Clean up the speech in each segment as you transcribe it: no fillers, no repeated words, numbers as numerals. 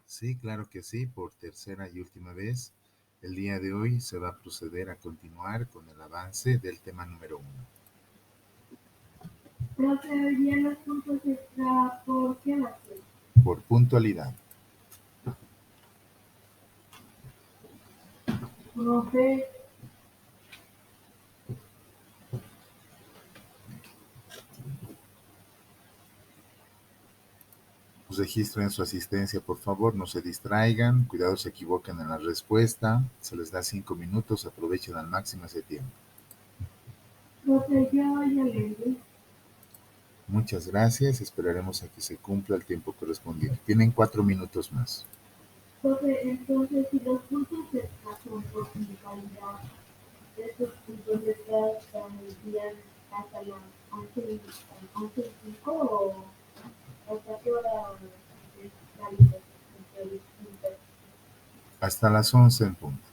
Sí, claro que sí, por tercera y última vez. El día de hoy se va a proceder a continuar con el avance del tema número uno. Profe, hoy día los puntos extra, ¿por qué razón? Por puntualidad. Profe, Registren su asistencia, por favor, no se distraigan, cuidado se equivoquen en la respuesta, se les da 5 minutos, aprovechen al máximo ese tiempo. profe, ya vaya a leer. Muchas gracias, esperaremos a que se cumpla el tiempo correspondiente. Tienen 4 minutos más. Profe, entonces, si los puntos extra son por puntualidad, estos puntos extra transmitían hasta las 11:05 o hasta qué hora es válido los puntos. Hasta las 11 en punto.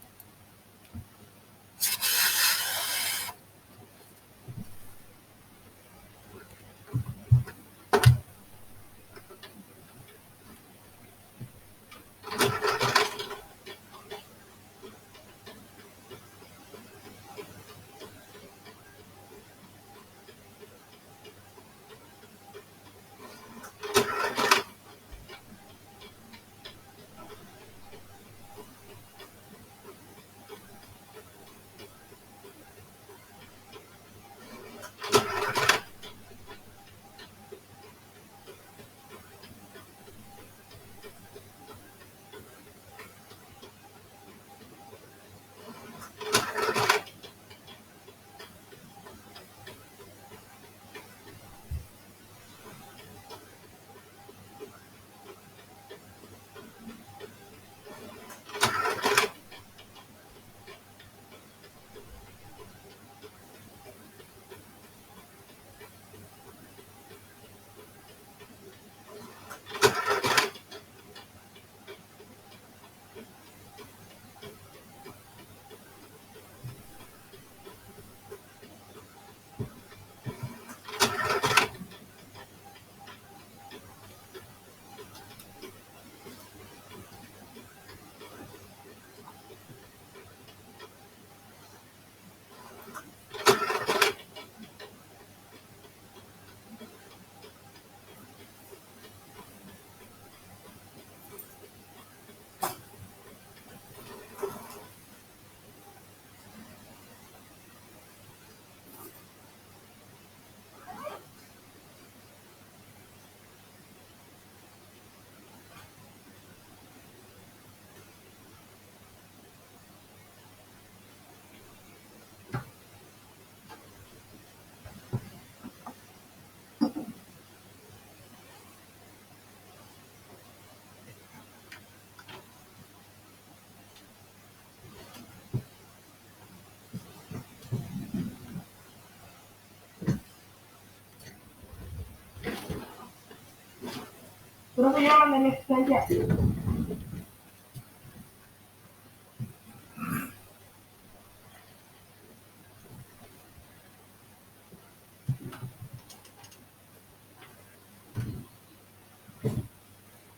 Profe, llámame en extra ya.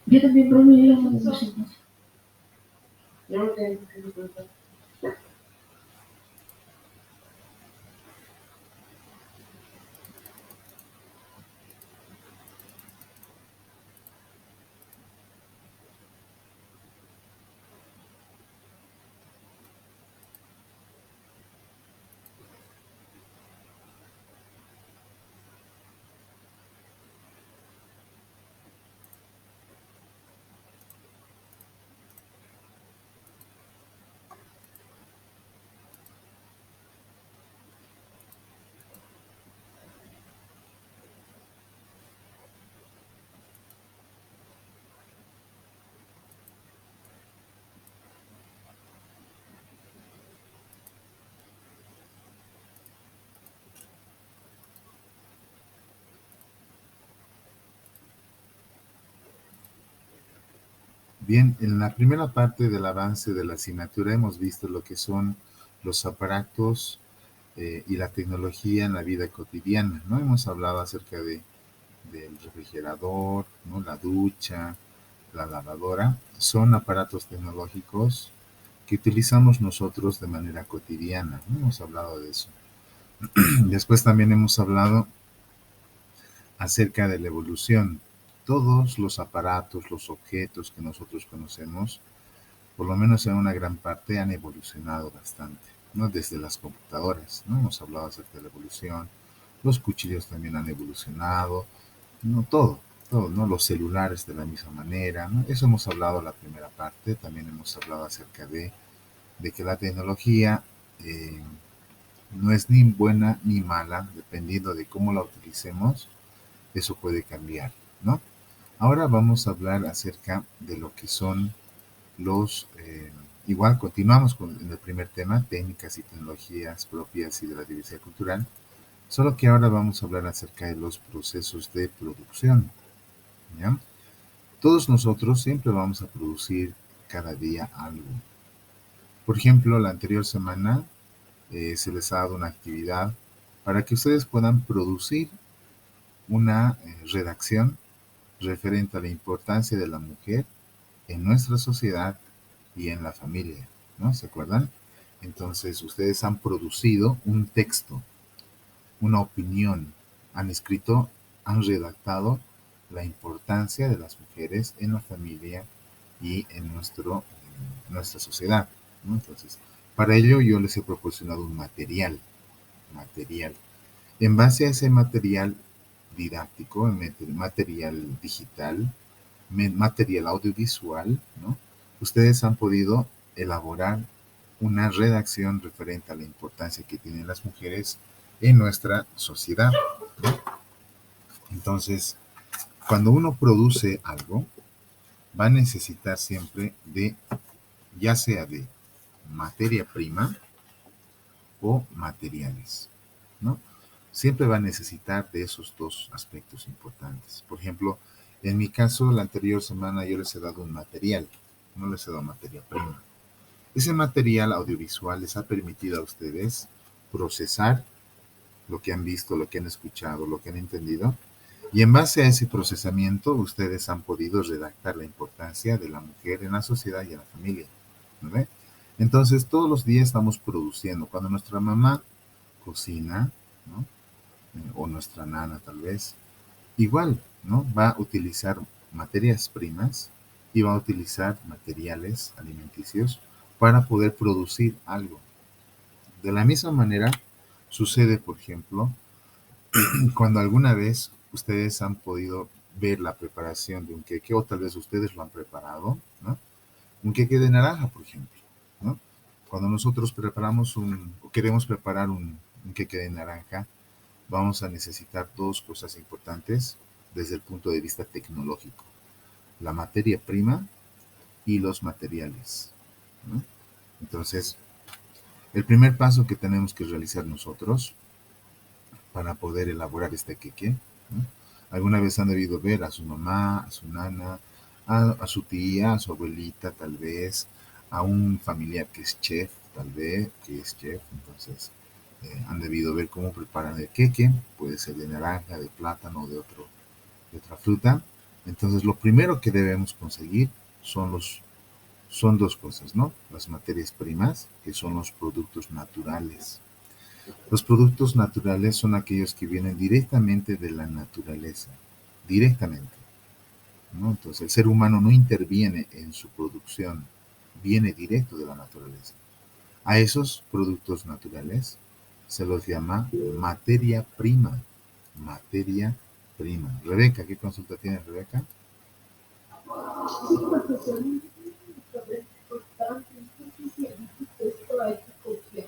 Yo también, profe, llámame en extra. Yo no tengo que preguntar. Bien, en la primera parte del avance de la asignatura hemos visto lo que son los aparatos y la tecnología en la vida cotidiana, ¿no? Hemos hablado acerca de del refrigerador, ¿no? La ducha, la lavadora, son aparatos tecnológicos que utilizamos nosotros de manera cotidiana, ¿no? Hemos hablado de eso. Después también hemos hablado acerca de la evolución. Todos los aparatos, los objetos que nosotros conocemos, por lo menos en una gran parte, han evolucionado bastante, ¿no? Desde las computadoras, ¿no? Hemos hablado acerca de la evolución. Los cuchillos también han evolucionado, ¿no? Todo, ¿no? Los celulares de la misma manera, ¿no? Eso hemos hablado en la primera parte. También hemos hablado acerca de que la tecnología no es ni buena ni mala, dependiendo de cómo la utilicemos, eso puede cambiar, ¿no? Ahora vamos a hablar acerca de lo que son igual continuamos en el primer tema, técnicas y tecnologías propias y de la diversidad cultural, solo que ahora vamos a hablar acerca de los procesos de producción, ¿ya? Todos nosotros siempre vamos a producir cada día algo. Por ejemplo, la anterior semana se les ha dado una actividad para que ustedes puedan producir una redacción referente a la importancia de la mujer en nuestra sociedad y en la familia, ¿no? ¿Se acuerdan? Entonces, ustedes han producido un texto, una opinión, han escrito, han redactado la importancia de las mujeres en la familia y en nuestra sociedad, ¿no? Entonces, para ello yo les he proporcionado un material. En base a ese material didáctico, material digital, material audiovisual, ¿no? Ustedes han podido elaborar una redacción referente a la importancia que tienen las mujeres en nuestra sociedad, ¿no? Entonces, cuando uno produce algo, va a necesitar siempre de, ya sea de materia prima o materiales, ¿no? Siempre va a necesitar de esos dos aspectos importantes. Por ejemplo, en mi caso, la anterior semana yo les he dado un material, no les he dado materia prima. Ese material audiovisual les ha permitido a ustedes procesar lo que han visto, lo que han escuchado, lo que han entendido, y en base a ese procesamiento ustedes han podido redactar la importancia de la mujer en la sociedad y en la familia, ¿no? Entonces, todos los días estamos produciendo. Cuando nuestra mamá cocina, ¿no? O nuestra nana tal vez, igual, ¿no? Va a utilizar materias primas y va a utilizar materiales alimenticios para poder producir algo. De la misma manera, sucede, por ejemplo, cuando alguna vez ustedes han podido ver la preparación de un queque, o tal vez ustedes lo han preparado, ¿no? Un queque de naranja, por ejemplo, ¿no? Cuando nosotros o queremos preparar un queque de naranja, vamos a necesitar dos cosas importantes desde el punto de vista tecnológico: la materia prima y los materiales, ¿no? Entonces, el primer paso que tenemos que realizar nosotros para poder elaborar este queque, ¿no? Alguna vez han debido ver a su mamá, a su nana, a su tía, a su abuelita tal vez, a un familiar que es chef, tal vez, que es chef. Entonces, han debido ver cómo preparan el queque, puede ser de naranja, de plátano, de otra fruta. Entonces, lo primero que debemos conseguir son dos cosas, ¿no? Las materias primas, que son los productos naturales. Los productos naturales son aquellos que vienen directamente de la naturaleza, directamente, ¿no? Entonces, el ser humano no interviene en su producción, viene directo de la naturaleza. A esos productos naturales se los llama materia prima. Materia prima. Rebeca, ¿qué consulta tiene Rebeca? Sí, profesor, sobre importante, entonces si el texto hay que copiar.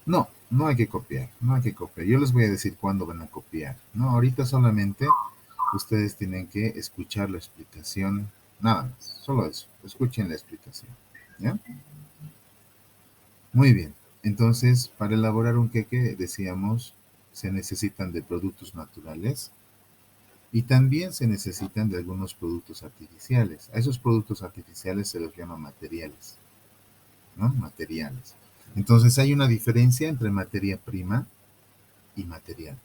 No, no hay que copiar, no hay que copiar. Yo les voy a decir cuándo van a copiar, ¿no? Ahorita solamente ustedes tienen que escuchar la explicación, nada más, solo eso, escuchen la explicación, ¿ya? Muy bien, entonces para elaborar un queque, decíamos, se necesitan de productos naturales y también se necesitan de algunos productos artificiales. A esos productos artificiales se los llama materiales, ¿no? Materiales. Entonces hay una diferencia entre materia prima y material,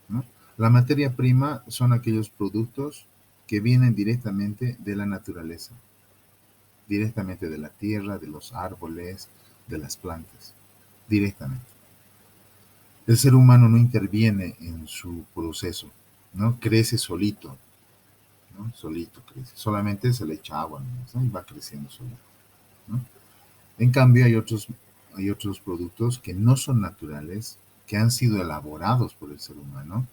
¿no? La materia prima son aquellos productos que vienen directamente de la naturaleza, directamente de la tierra, de los árboles, de las plantas, directamente. El ser humano no interviene en su proceso, ¿no? Crece solito, ¿no? Solito crece. Solamente se le echa agua, ¿no? Y va creciendo solito, ¿no? En cambio, hay otros productos que no son naturales, que han sido elaborados por el ser humano,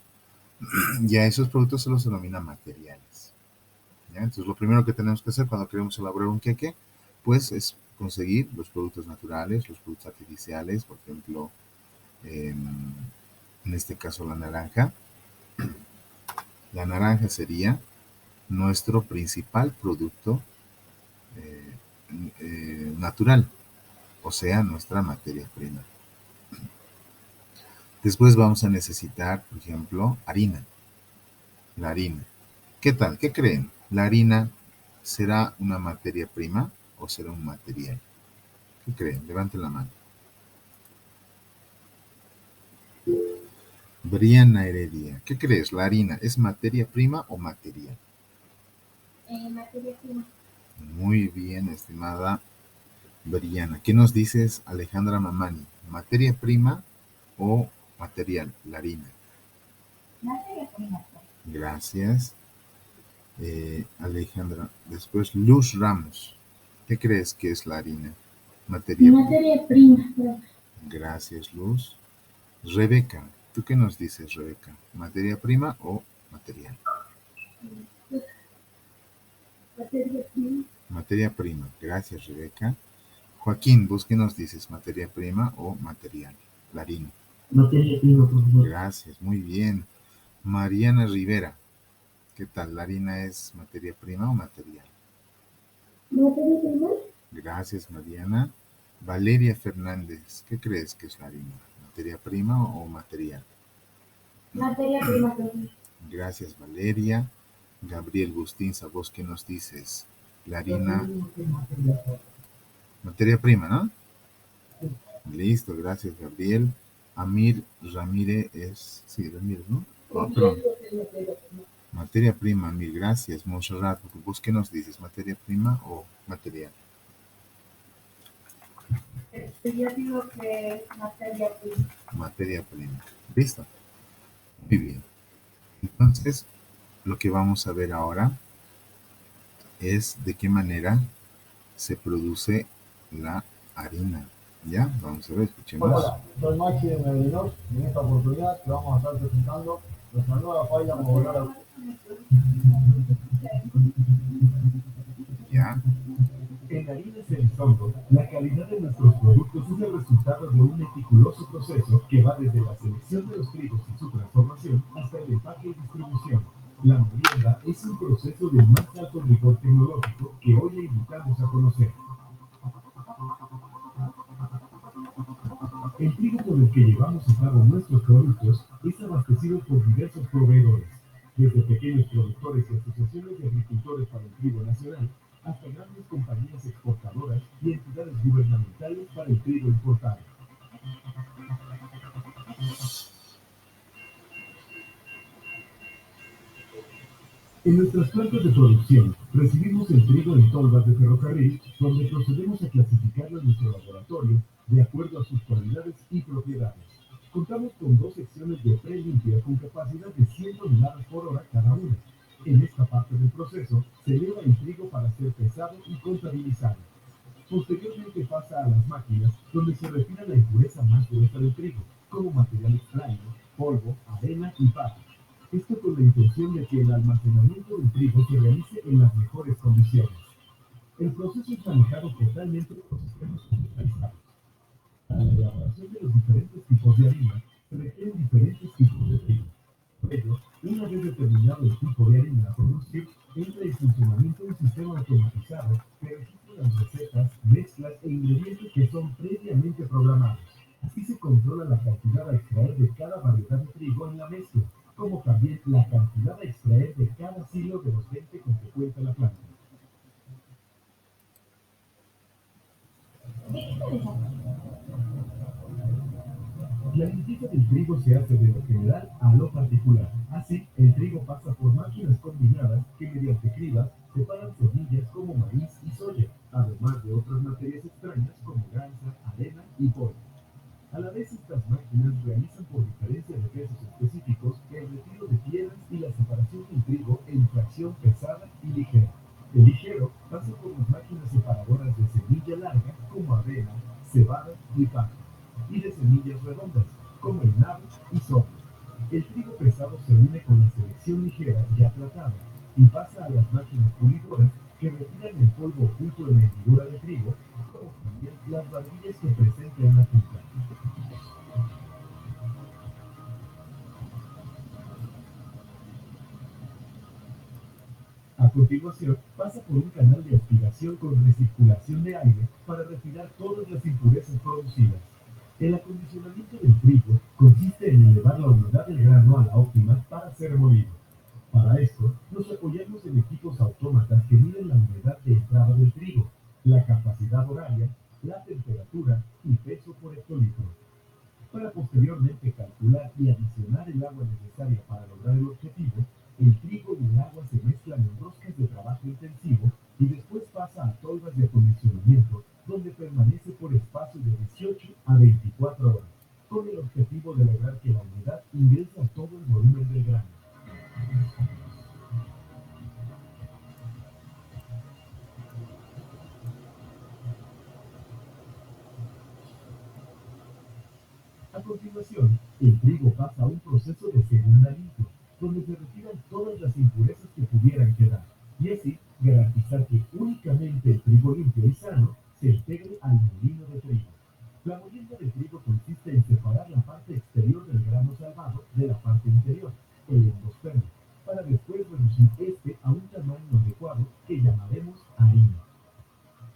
y a esos productos se los denomina materiales. ¿Ya? Entonces, lo primero que tenemos que hacer cuando queremos elaborar un queque, pues es conseguir los productos naturales, los productos artificiales, por ejemplo, en este caso la naranja. La naranja sería nuestro principal producto eh, natural, o sea, nuestra materia prima. Después vamos a necesitar, por ejemplo, harina. La harina. ¿Qué tal? ¿Qué creen? ¿La harina será una materia prima o será un material? ¿Qué creen? Levanten la mano. Briana Heredia, ¿qué crees? ¿La harina es materia prima o material? Materia prima. Muy bien, estimada Briana. ¿Qué nos dices, Alejandra Mamani? ¿Materia prima o material? La harina. Materia prima. Gracias, Alejandra. Después, Luz Ramos. ¿Qué crees que es la harina? Materia prima. Materia prima. Gracias, Luz. Rebeca, ¿tú qué nos dices, Rebeca? ¿Materia prima o material? Materia prima. Materia prima. Gracias, Rebeca. Joaquín, ¿vos qué nos dices? ¿Materia prima o material? La harina. Materia prima, por favor. Gracias, muy bien. Mariana Rivera, ¿qué tal? ¿La harina es materia prima o material? Materia prima. Gracias, Mariana. Valeria Fernández, ¿qué crees que es la harina? ¿Materia prima o material? Materia prima, por favor. Gracias, Valeria. Gabriel Bustinza, ¿vos qué nos dices? La harina, materia prima, ¿no? Listo, gracias, Gabriel. Amir Ramírez es, sí, Ramírez, ¿no? Oh, perdón. Materia prima, Amir, gracias. Monserrat, ¿vos qué nos dices? ¿Materia prima o material? Yo digo que es materia prima. Materia prima. Listo. Muy bien. Entonces, lo que vamos a ver ahora es de qué manera se produce la harina. ¿Ya? Vamos a ver, escuchemos. Hola, soy Maxi de Medellín. En esta oportunidad te vamos a estar presentando nuestra nueva paella modular. ¿Ya? En Harinas Elizondo, la calidad de nuestros productos es el resultado de un meticuloso proceso que va desde la selección de los trigos y su transformación hasta el empaque y distribución. La molienda es un proceso de más alto rigor tecnológico que hoy le invitamos a conocer. El trigo con el que llevamos a cabo nuestros productos es abastecido por diversos proveedores, desde pequeños productores y asociaciones de agricultores para el trigo nacional, hasta grandes compañías exportadoras y entidades gubernamentales para el trigo importado. En nuestras plantas de producción, recibimos el trigo en tolvas de ferrocarril, donde procedemos a clasificarlo en nuestro laboratorio de acuerdo a sus cualidades y propiedades. Contamos con dos secciones de prelimpia con capacidad de 100 toneladas por hora cada una. En esta parte del proceso se eleva el trigo para ser pesado y contabilizado. Posteriormente pasa a las máquinas, donde se retira la impureza más gruesa del trigo, como material extraído, polvo, arena y paja. Esto con la intención de que el almacenamiento del trigo se realice en las mejores condiciones. El proceso es manejado totalmente por sistemas computarizados. Para la elaboración de los diferentes tipos de harina, se requieren diferentes tipos de trigo. Por ello, una vez determinado el tipo de harina a producir, entra en funcionamiento un sistema automatizado que registra las recetas, mezclas e ingredientes que son previamente programados. Así se controla la cantidad a extraer de cada variedad de trigo en la mezcla, como también la cantidad a extraer de cada silo de los 20 con que cuenta la planta. La limpieza del trigo se hace de lo general a lo particular. Así, el trigo pasa por máquinas combinadas que mediante cribas separan semillas como maíz y soya, además de otras materias extrañas como grasa, arena y polvo. A la vez, estas máquinas realizan por diferencia de pesos específicos el retiro de piedras y la separación del trigo en fracción pesada y ligera. El ligero pasa por las máquinas separadoras de semilla larga como avena, cebada y paja, y de semillas redondas como el nabo y sorgo. El trigo pesado se une con la selección ligera y aplatada y pasa a las máquinas pulidoras que retiran el polvo oculto en la hendidura de trigo, como también las barbillas que presentan la punta. A continuación, pasa por un canal de aspiración con recirculación de aire para retirar todas las impurezas producidas. El acondicionamiento del trigo consiste en elevar la humedad del grano a la óptima para ser molido. Para esto, nos apoyamos en equipos autómatas que miden la humedad de entrada del trigo, la capacidad horaria, la temperatura y peso por hectolitro, para posteriormente calcular y adicionar el agua necesaria para lograr el objetivo. El trigo y el agua se mezclan en roscas de trabajo intensivo y después pasa a tolvas de acondicionamiento, donde permanece por espacio de 18 a 24 horas, con el objetivo de lograr que la humedad ingrese a todo el volumen del grano. A continuación, el trigo pasa a un proceso de segunda limpia, donde se retiran todas las impurezas que pudieran quedar, y así garantizar que únicamente el trigo limpio y sano se integre al molino de trigo. La molienda de trigo consiste en separar la parte exterior del grano salvado de la parte interior, el endospermo, para después reducir este a un tamaño adecuado que llamaremos harina.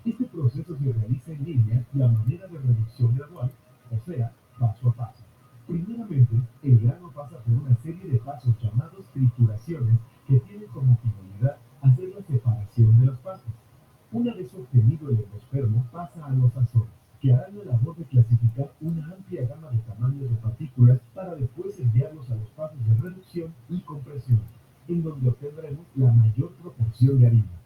Este proceso se realiza en línea y a manera de reducción gradual, o sea, paso a paso. Primeramente, el grano pasa por una serie de pasos llamados trituraciones que tienen como finalidad hacer la separación de las partes. Una vez obtenido el endospermo, pasa a los azores, que harán la labor de clasificar una amplia gama de tamaños de partículas para después enviarlos a los pasos de reducción y compresión, en donde obtendremos la mayor proporción de harina.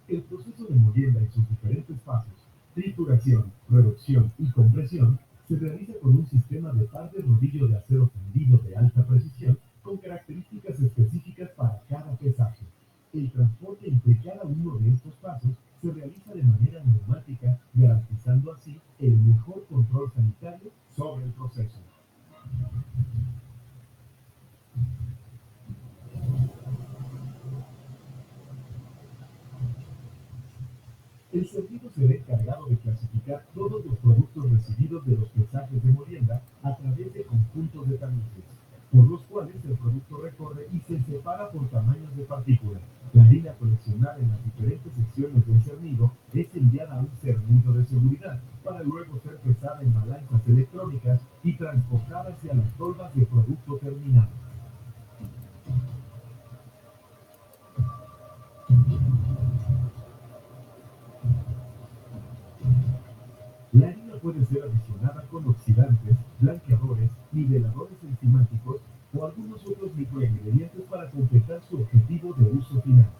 El proceso de molienda en sus diferentes pasos, trituración, reducción y compresión, se realiza con un sistema de par de rodillo de acero fundido de alta precisión con características específicas para cada pesaje. El transporte entre cada uno de estos pasos se realiza de manera neumática, garantizando así el mejor control sanitario sobre el proceso. El servicio será encargado de clasificar todos los productos recibidos de los pesajes de molienda a través de conjuntos de tamices, por los cuales el producto recorre y se separa por tamaños de partículas. La harina coleccionada en las diferentes secciones del cernido es enviada a un cernido de seguridad, para luego ser pesada en balanzas electrónicas y transportada hacia las tolvas de producto terminado. La harina puede ser adicionada con oxidantes, blanqueadores, niveladores enzimáticos o algunos otros microingredientes para completar su objetivo de uso final.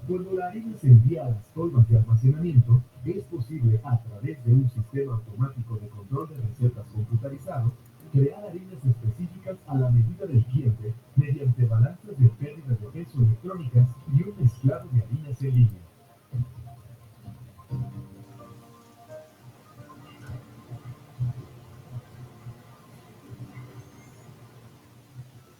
Cuando la harina se envía a las tolvas de almacenamiento, es posible, a través de un sistema automático de control de recetas computarizado, crear harinas específicas a la medida del cliente mediante balanzas de pérdida de peso electrónicas y un mezclado de harinas en línea.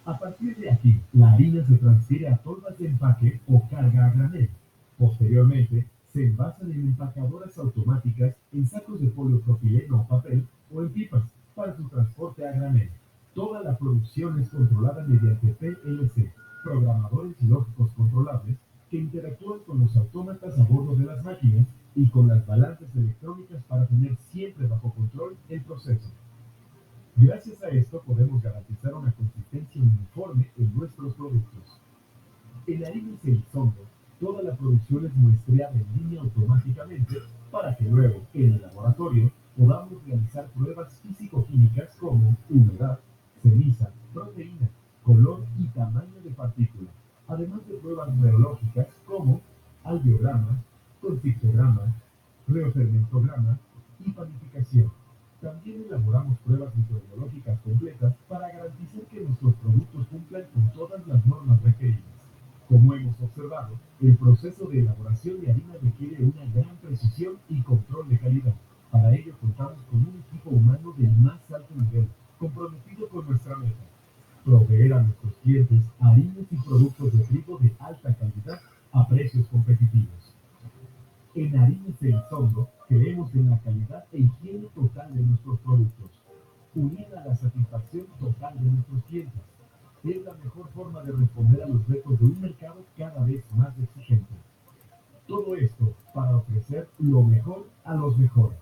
A partir de aquí, la harina se transfiere a tolvas de empaque o carga a granel. Posteriormente, se envasan en empacadoras automáticas en sacos de polipropileno o papel o en pipas para su transporte a granel. Toda la producción es controlada mediante PLC, programadores lógicos controlables, que interactúan con los autómatas a bordo de las máquinas y con las balanzas electrónicas para tener siempre bajo control el proceso. Gracias a esto podemos garantizar una consistencia uniforme en nuestros productos. En Harina Elizondo, toda la producción es muestreada en línea automáticamente para que luego, en el laboratorio, podamos realizar pruebas físico-químicas químicas como humedad, ceniza, proteína, color y tamaño de partícula, además de pruebas biológicas como alveograma, concitograma, reofermentograma y panificación. También elaboramos pruebas microbiológicas completas para garantizar que nuestros productos cumplan con todas las normas requeridas. Como hemos observado, el proceso de elaboración de harina requiere una gran precisión y control de calidad. Para ello contamos con un equipo humano del más alto nivel, comprometido con nuestra meta: proveer a nuestros clientes harinas y productos de trigo de alta calidad a precios competitivos. En Harinas El Sondo creemos en la calidad e higiene total de nuestros productos, unida a la satisfacción total de nuestros clientes. Es la mejor forma de responder a los retos de un mercado cada vez más exigente. Todo esto para ofrecer lo mejor a los mejores.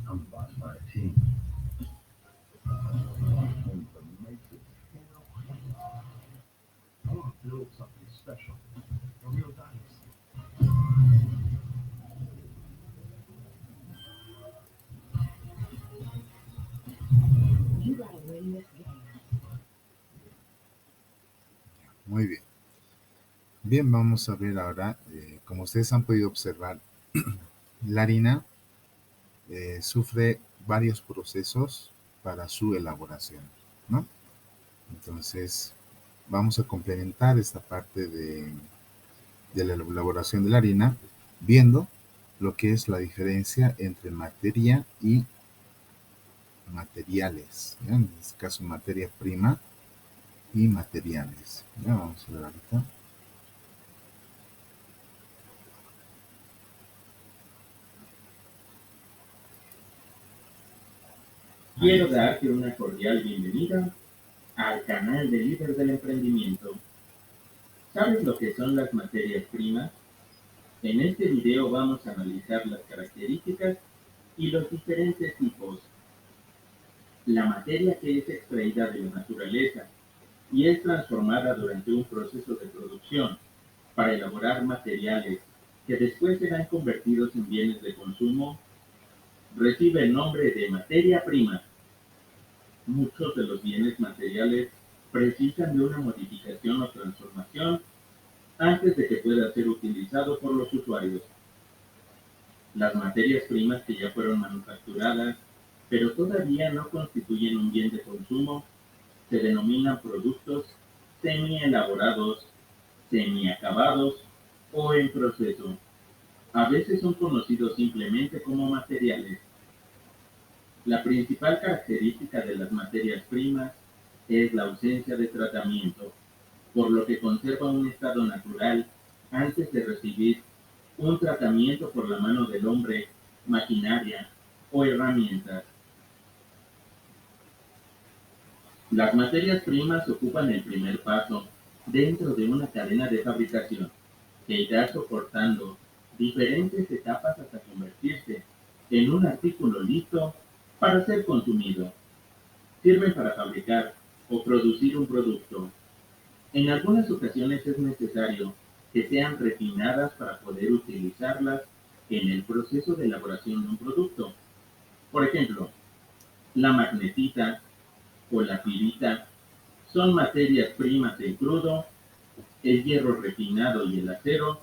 I'm by my team. I want to build something special, a real dynasty. You gotta win this game. Muy bien. Bien, vamos a ver ahora, como ustedes han podido observar, la harina sufre varios procesos para su elaboración, ¿no? Entonces, vamos a complementar esta parte de la elaboración de la harina viendo lo que es la diferencia entre materia y materiales, ¿ya? En este caso, materia prima y materiales. Ya vamos a ver ahorita. Quiero darte una cordial bienvenida al canal de Líder del Emprendimiento. ¿Sabes lo que son las materias primas? En este video vamos a analizar las características y los diferentes tipos. La materia que es extraída de la naturaleza y es transformada durante un proceso de producción para elaborar materiales que después serán convertidos en bienes de consumo, recibe el nombre de materia prima. Muchos de los bienes materiales precisan de una modificación o transformación antes de que pueda ser utilizado por los usuarios. Las materias primas que ya fueron manufacturadas, pero todavía no constituyen un bien de consumo, se denominan productos semi-elaborados, semi-acabados o en proceso. A veces son conocidos simplemente como materiales. La principal característica de las materias primas es la ausencia de tratamiento, por lo que conserva un estado natural antes de recibir un tratamiento por la mano del hombre, maquinaria o herramientas. Las materias primas ocupan el primer paso dentro de una cadena de fabricación que irá soportando diferentes etapas hasta convertirse en un artículo listo para ser consumido. Sirven para fabricar o producir un producto. En algunas ocasiones es necesario que sean refinadas para poder utilizarlas en el proceso de elaboración de un producto. Por ejemplo, la magnetita o la pirita son materias primas en crudo, el hierro refinado y el acero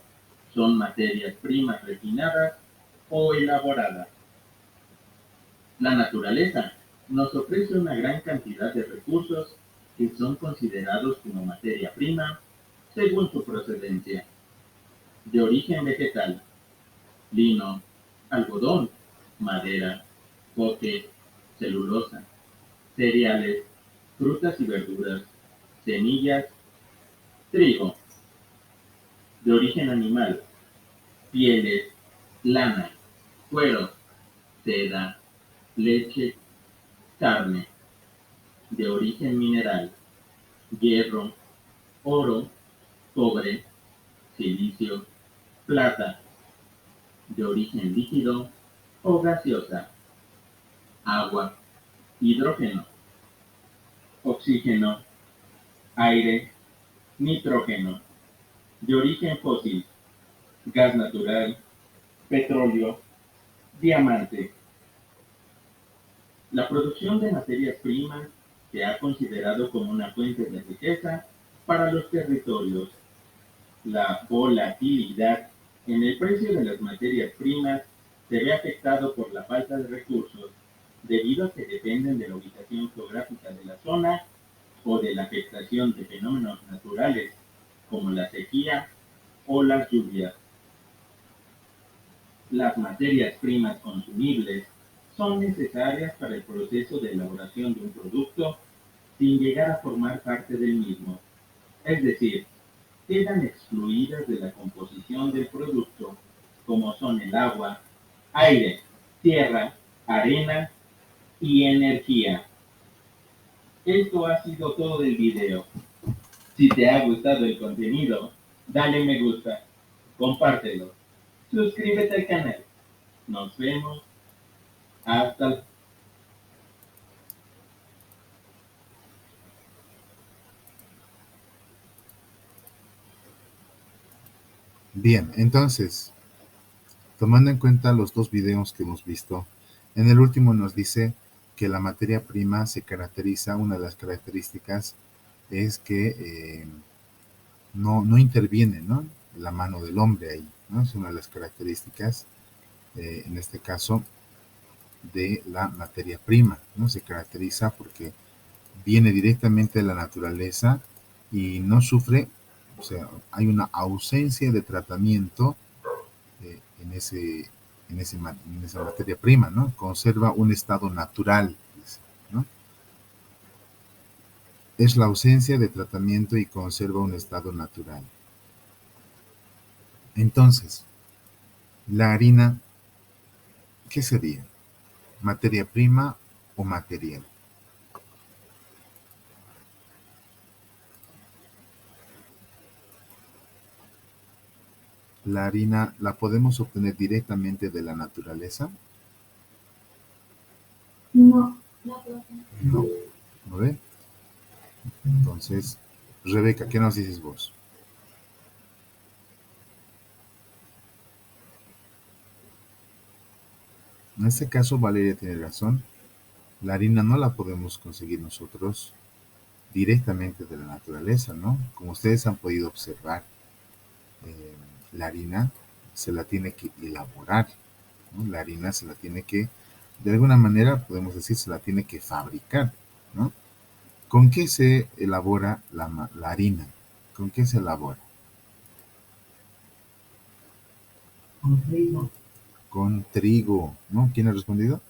son materias primas refinadas o elaboradas. La naturaleza nos ofrece una gran cantidad de recursos que son considerados como materia prima según su procedencia. De origen vegetal: lino, algodón, madera, coque, celulosa, cereales, frutas y verduras, semillas, trigo. De origen animal: pieles, lana, cuero, seda, leche, carne. De origen mineral: hierro, oro, cobre, silicio, plata. De origen líquido o gaseosa: agua, hidrógeno, oxígeno, aire, nitrógeno, de origen fósil, gas natural, petróleo, diamante. La producción de materias primas se ha considerado como una fuente de riqueza para los territorios. La volatilidad en el precio de las materias primas se ve afectado por la falta de recursos, debido a que dependen de la ubicación geográfica de la zona o de la afectación de fenómenos naturales como la sequía o las lluvias. Las materias primas consumibles son necesarias para el proceso de elaboración de un producto sin llegar a formar parte del mismo, es decir, quedan excluidas de la composición del producto, como son el agua, aire, tierra, arena y energía. Esto ha sido todo del video. Si te ha gustado el contenido, dale me gusta, compártelo, suscríbete al canal. Nos vemos. Hasta Bien, entonces, tomando en cuenta los dos videos que hemos visto, en el último nos dice que la materia prima se caracteriza, una de las características es que no interviene, ¿no?, la mano del hombre ahí, ¿no? Es una de las características, en este caso, de la materia prima, ¿no? Se caracteriza porque viene directamente de la naturaleza y no sufre, o sea, hay una ausencia de tratamiento en esa materia prima, ¿no? Conserva un estado natural, ¿no? Es la ausencia de tratamiento y conserva un estado natural. Entonces, la harina, ¿qué sería? ¿Materia prima o material? ¿La harina la podemos obtener directamente de la naturaleza? No. No. ¿No ve? Entonces, Rebeca, ¿qué nos dices vos? En este caso, Valeria tiene razón. La harina no la podemos conseguir nosotros directamente de la naturaleza, ¿no? Como ustedes han podido observar, la harina se la tiene que elaborar, ¿no? La harina se la tiene que, de alguna manera, podemos decir, se la tiene que fabricar, ¿no? ¿Con qué se elabora la harina? ¿Con qué se elabora? Con trigo. Con trigo, ¿no? ¿Quién ha respondido?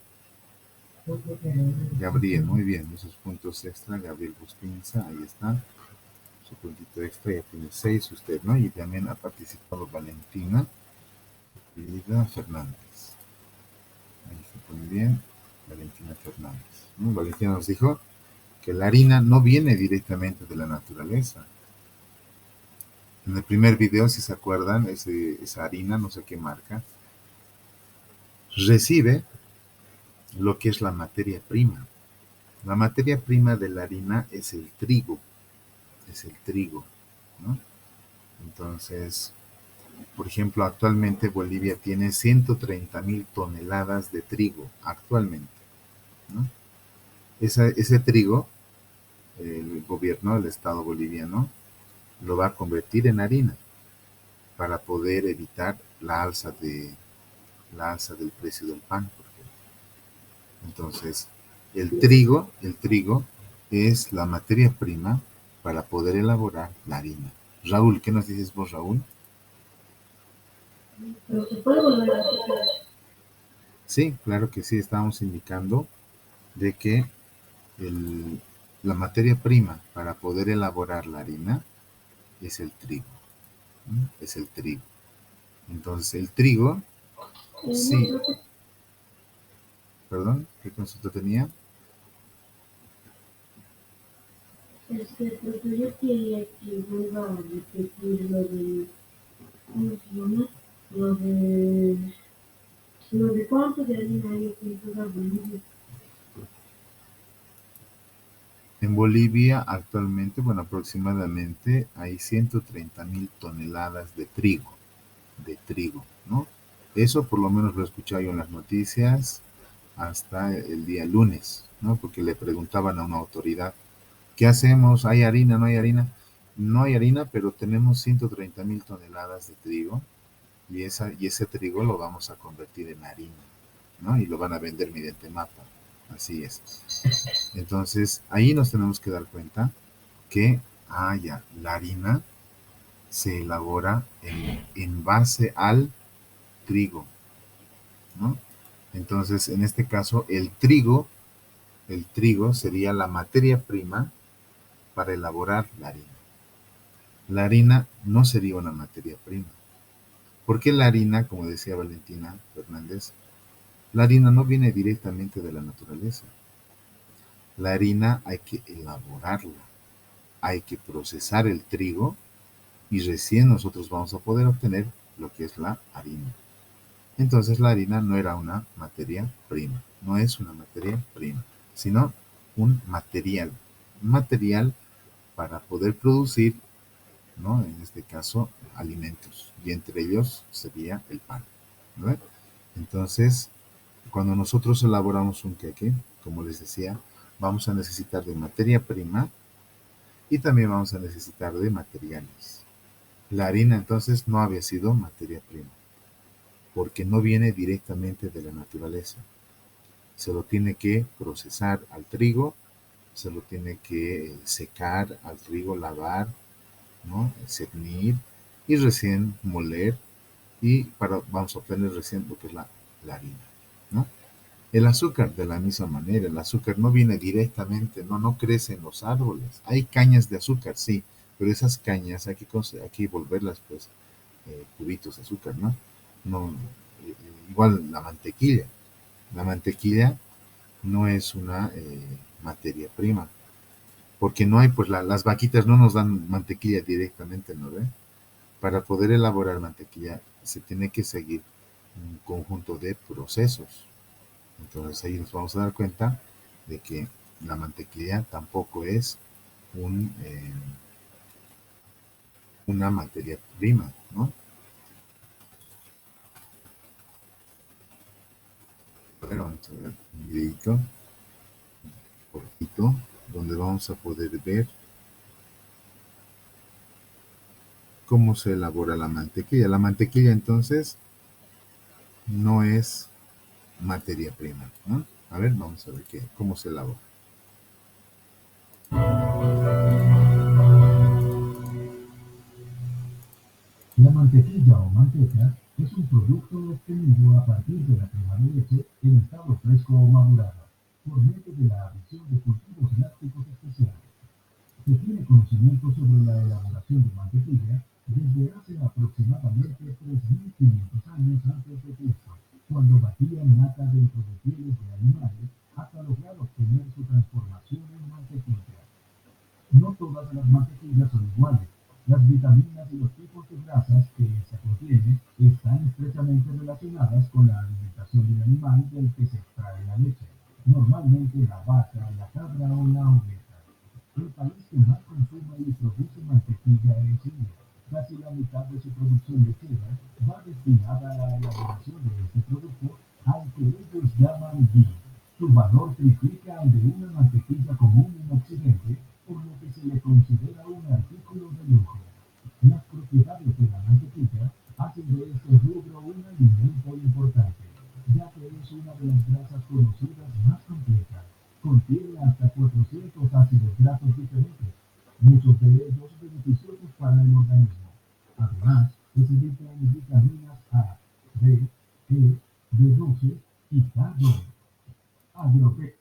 Gabriel, muy bien. Esos puntos extra, Gabriel Buspinza, ahí está. Su puntito extra, ya tiene 6 usted, ¿no? Y también ha participado Valentina Vida Fernández. Ahí está muy bien, Valentina Fernández, ¿no? Valentina nos dijo que la harina no viene directamente de la naturaleza. En el primer video, si se acuerdan, esa harina, no sé qué marca, recibe lo que es la materia prima. La materia prima de la harina es el trigo, ¿no? Entonces, por ejemplo, actualmente Bolivia tiene 130.000 toneladas de trigo, actualmente, ¿no? Ese trigo, el gobierno, el Estado boliviano, lo va a convertir en harina para poder evitar la alza del precio del pan, por ejemplo. Entonces, el trigo es la materia prima para poder elaborar la harina. Raúl, ¿qué nos dices vos, Raúl? Pero se puede volver a hacer. Sí, claro que sí, estábamos indicando de que la materia prima para poder elaborar la harina es el trigo, ¿no? Es el trigo. Entonces, el trigo, sí, perdón, ¿qué consulta tenía? Pero yo quería que vuelva a repetir lo de, ¿cómo se llama? Lo de, lo de cuánto de harina hay que en toda Bolivia. En Bolivia actualmente, bueno, aproximadamente hay 130.000 toneladas de trigo, ¿no? Eso por lo menos lo escuché yo en las noticias hasta el día lunes, ¿no? Porque le preguntaban a una autoridad, ¿qué hacemos? ¿Hay harina? ¿No hay harina? No hay harina, pero tenemos 130.000 toneladas de trigo y ese trigo lo vamos a convertir en harina, ¿no? Y lo van a vender mediante mapa. Así es. Entonces, ahí nos tenemos que dar cuenta que, ya, la harina se elabora en base al trigo, ¿no? Entonces, en este caso, el trigo sería la materia prima para elaborar la harina. La harina no sería una materia prima. Porque la harina, como decía Valentina Fernández, la harina no viene directamente de la naturaleza. La harina hay que elaborarla, hay que procesar el trigo y recién nosotros vamos a poder obtener lo que es la harina. Entonces la harina no era una materia prima, no es una materia prima, sino un material para poder producir, ¿no? En este caso, alimentos, y entre ellos sería el pan, ¿no? Entonces, cuando nosotros elaboramos un queque, como les decía, vamos a necesitar de materia prima y también vamos a necesitar de materiales. La harina entonces no había sido materia prima, porque no viene directamente de la naturaleza. Se lo tiene que procesar al trigo, se lo tiene que secar al trigo, lavar, ¿no? Cernir y recién moler vamos a obtener recién lo que es la harina, ¿no? El azúcar de la misma manera, el azúcar no viene directamente, no crece en los árboles. Hay cañas de azúcar, sí, pero esas cañas hay que volverlas pues cubitos de azúcar, ¿no? No, igual la mantequilla. La mantequilla no es una materia prima, porque no hay, pues las vaquitas no nos dan mantequilla directamente, ¿no ve? Para poder elaborar mantequilla se tiene que seguir un conjunto de procesos. Entonces ahí nos vamos a dar cuenta de que la mantequilla tampoco es una materia prima, ¿no? Bueno, vamos a ver un videito cortito donde vamos a poder ver cómo se elabora la mantequilla. La mantequilla entonces no es materia prima, ¿no? A ver, vamos a ver cómo se elabora. La mantequilla o manteca es un producto obtenido a partir de la crema de leche en estado fresco o madurado, por medio de la adición de cultivos lácticos especiales. Se tiene conocimiento sobre la elaboración de mantequilla desde hace aproximadamente 3.500 años antes de Cristo, cuando batían nata dentro de pieles de animales hasta lograr obtener su transformación en mantequilla. No todas las mantequillas son iguales. Las vitaminas y los tipos de grasas que esta contiene están estrechamente relacionadas con la alimentación del animal del que se extrae la leche, normalmente la vaca, la cabra o la oveja. El país que más consume y produce mantequilla es Chile. Casi la mitad de su producción lechera va destinada a la elaboración de este producto, al que ellos llaman ghee. Su valor triplica al de una mantequilla común en Occidente, por lo que se le considera un artículo de lujo. Las propiedades de la mantequilla hacen de este rubro un alimento importante, ya que es una de las grasas conocidas más completas. Contiene hasta 400 ácidos grasos diferentes, muchos de ellos beneficiosos para el organismo. Además, es rica en vitaminas A, D, E, B12 y K2. Agrope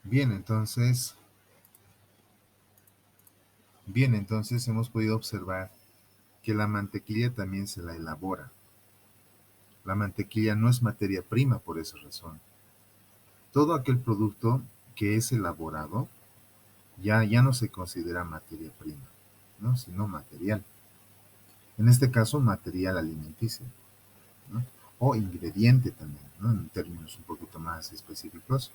Bien, entonces hemos podido observar que la mantequilla también se la elabora. La mantequilla no es materia prima por esa razón. Todo aquel producto que es elaborado ya no se considera materia prima, ¿no? Sino material. En este caso, material alimenticio, ¿no? O ingrediente también, ¿no? En términos un poquito más específicos.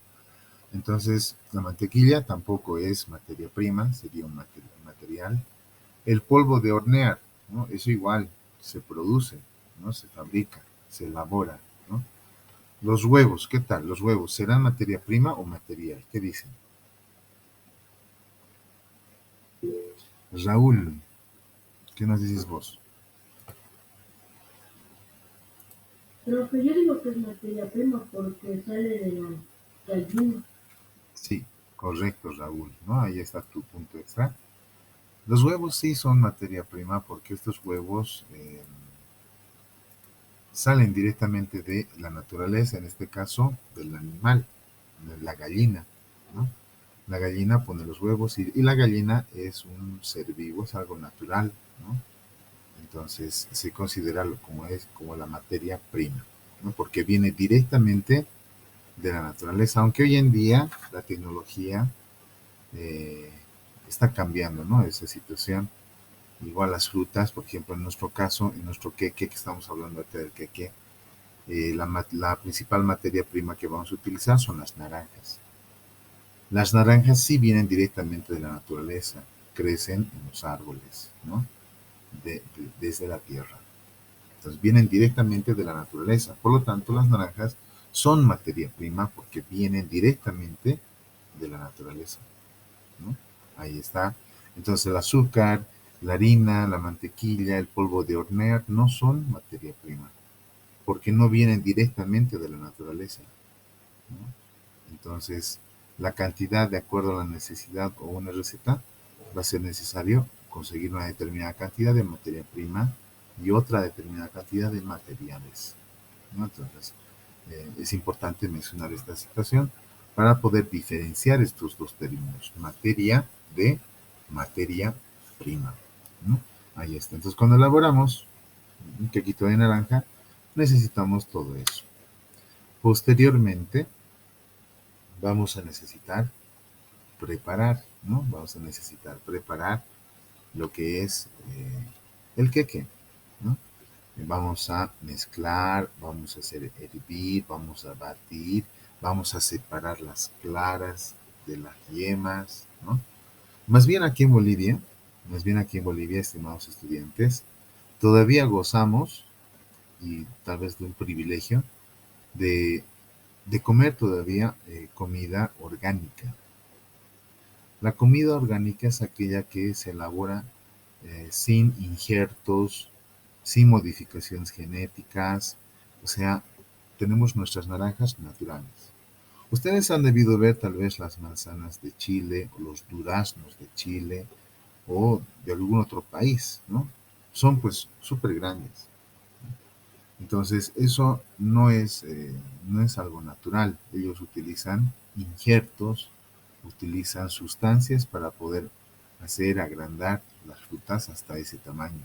Entonces, la mantequilla tampoco es materia prima, sería un material. El polvo de hornear, ¿no? Eso igual se produce, ¿no? Se fabrica, se elabora, ¿no? Los huevos, ¿qué tal? ¿Los huevos serán materia prima o material? ¿Qué dicen? Raúl, ¿qué nos dices vos? Pero que yo digo que es materia prima porque sale de la gallina. Sí, correcto, Raúl, ¿no? Ahí está tu punto extra. Los huevos sí son materia prima porque estos huevos salen directamente de la naturaleza, en este caso del animal, de la gallina, ¿no? La gallina pone los huevos y la gallina es un ser vivo, es algo natural, ¿no? Entonces se considera como la materia prima, ¿no? Porque viene directamente de la naturaleza, aunque hoy en día la tecnología eh, está cambiando, ¿no? Esa situación. Igual las frutas, por ejemplo, en nuestro caso, en nuestro queque, que estamos hablando ahorita del queque, la principal materia prima que vamos a utilizar son las naranjas. Las naranjas sí vienen directamente de la naturaleza, crecen en los árboles, ¿no? Desde la tierra. Entonces vienen directamente de la naturaleza. Por lo tanto, las naranjas son materia prima porque vienen directamente de la naturaleza, ¿no? Ahí está. Entonces el azúcar, la harina, la mantequilla, el polvo de hornear no son materia prima porque no vienen directamente de la naturaleza, ¿no? Entonces, la cantidad de acuerdo a la necesidad o una receta va a ser necesario conseguir una determinada cantidad de materia prima y otra determinada cantidad de materiales, ¿no? Entonces, es importante mencionar esta situación para poder diferenciar estos dos términos, materia de materia prima, ¿no? Ahí está. Entonces, cuando elaboramos un quequito de naranja, necesitamos todo eso. Posteriormente, vamos a necesitar preparar, ¿no? Vamos a necesitar preparar lo que es el queque, ¿no? Vamos a mezclar, vamos a hacer hervir, vamos a batir, vamos a separar las claras de las yemas, ¿no? Más bien aquí en Bolivia, más bien aquí en Bolivia, estimados estudiantes, todavía gozamos, y tal vez de un privilegio, de, de comer todavía comida orgánica. La comida orgánica es aquella que se elabora sin injertos, sin modificaciones genéticas, o sea, tenemos nuestras naranjas naturales. Ustedes han debido ver tal vez las manzanas de Chile o los duraznos de Chile o de algún otro país, ¿no? Son pues súper grandes. Entonces, eso no es algo natural. Ellos utilizan injertos, utilizan sustancias para poder hacer agrandar las frutas hasta ese tamaño,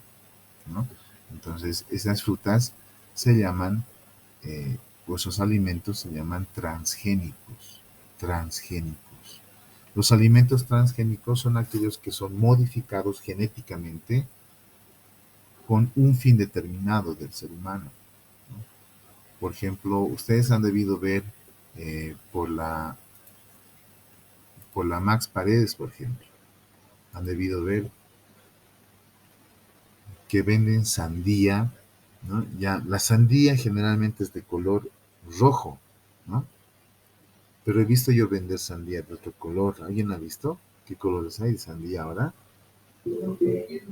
¿no? Entonces, esas frutas se llaman, o esos alimentos se llaman transgénicos, transgénicos. Los alimentos transgénicos son aquellos que son modificados genéticamente con un fin determinado del ser humano, ¿no? Por ejemplo, ustedes han debido ver por la Max Paredes, por ejemplo, han debido ver que venden sandía, ¿no? Ya, la sandía generalmente es de color rojo, ¿no? Pero he visto yo vender sandía de otro color. ¿Alguien ha visto qué colores hay de sandía ahora? Entonces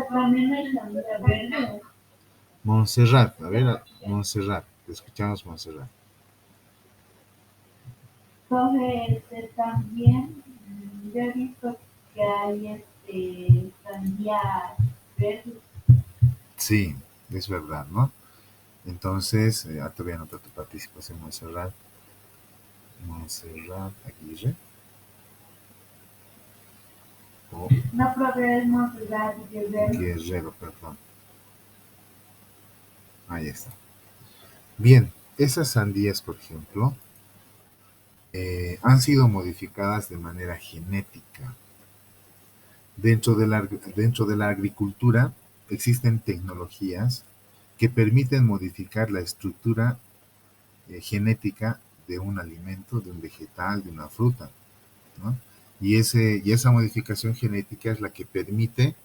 también hay sandía verde. Montserrat, a ver, Montserrat, te escuchamos, Montserrat. Entonces también yo he visto que hay sandía verde. Sí, es verdad, ¿no? Entonces, te voy a anotar tu participación, Montserrat. Montserrat Aguirre. O No probemos la verde. Guerrero, perdón. Ahí está. Bien, esas sandías, por ejemplo, han sido modificadas de manera genética. Dentro de la agricultura existen tecnologías que permiten modificar la estructura genética de un alimento, de un vegetal, de una fruta, ¿no? Y esa modificación genética es la que permite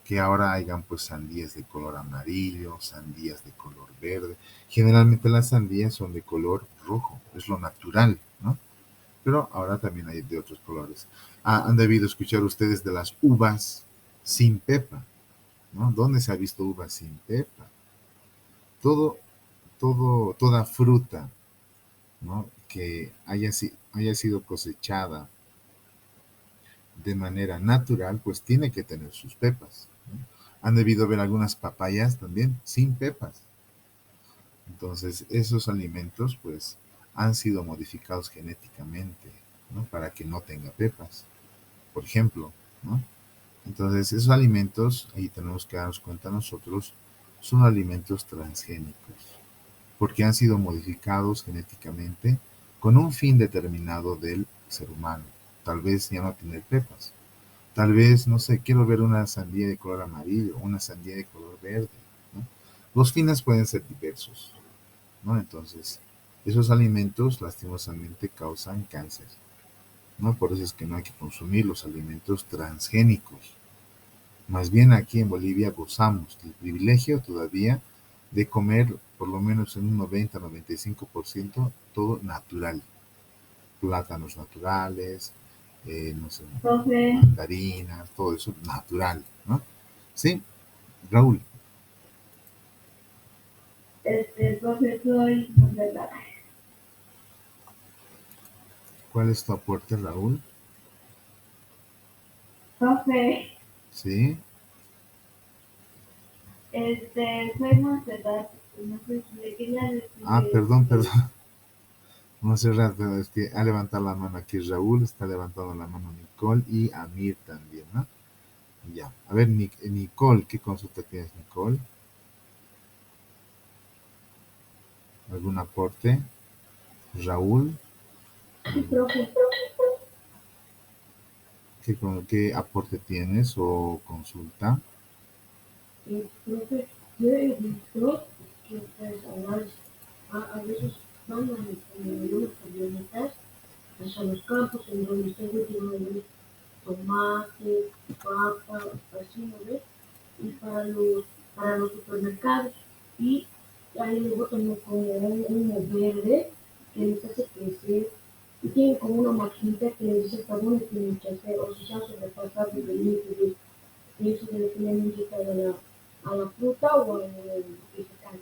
que ahora hayan pues sandías de color amarillo, sandías de color verde. Generalmente las sandías son de color rojo, es lo natural, ¿no? Pero ahora también hay de otros colores. Han debido escuchar ustedes de las uvas sin pepa, ¿no? ¿Dónde se ha visto uvas sin pepa? Todo, toda fruta, ¿no? Que haya sido cosechada de manera natural, pues tiene que tener sus pepas, ¿no? Han debido ver algunas papayas también sin pepas. Entonces, esos alimentos, pues, han sido modificados genéticamente, ¿no? Para que no tenga pepas, por ejemplo, ¿no? Entonces, esos alimentos, ahí tenemos que darnos cuenta nosotros, son alimentos transgénicos, porque han sido modificados genéticamente con un fin determinado del ser humano. Tal vez ya no tener pepas. Tal vez, no sé, quiero ver una sandía de color amarillo, una sandía de color verde, ¿no? Los fines pueden ser diversos, ¿no? Entonces, esos alimentos lastimosamente causan cáncer, ¿no? Por eso es que no hay que consumir los alimentos transgénicos. Más bien aquí en Bolivia gozamos del privilegio todavía de comer por lo menos en un 90-95% todo natural. Plátanos naturales, no sé, Profe, mandarinas, todo eso natural, ¿no? Sí, Raúl, profe, soy Montserrat. ¿cuál es tu aporte, Raúl? Profe, Sí, soy Montserrat. No sé si le quería decir perdón, perdón. Monserrat, pero es que ha levantado la mano aquí Raúl, está levantando la mano Nicole y Amir también, ¿no? Ya. A ver, Nicole, ¿qué consulta tienes, Nicole? ¿Algún aporte? Raúl, profe. ¿qué aporte tienes o consulta? Profe, yo he visto que ustedes a veces van en unas camionetas hacia los campos en donde ustedes tienen tomate, papa, así, ¿no ves? Y para los supermercados. Y ahí luego tengo como un humo verde que les hace crecer. Y tienen como una maquinita que les dice para dónde tienen que hacer, o si se han sobrepasado de límite de eso que le tienen indicado a la fruta o al vegetal.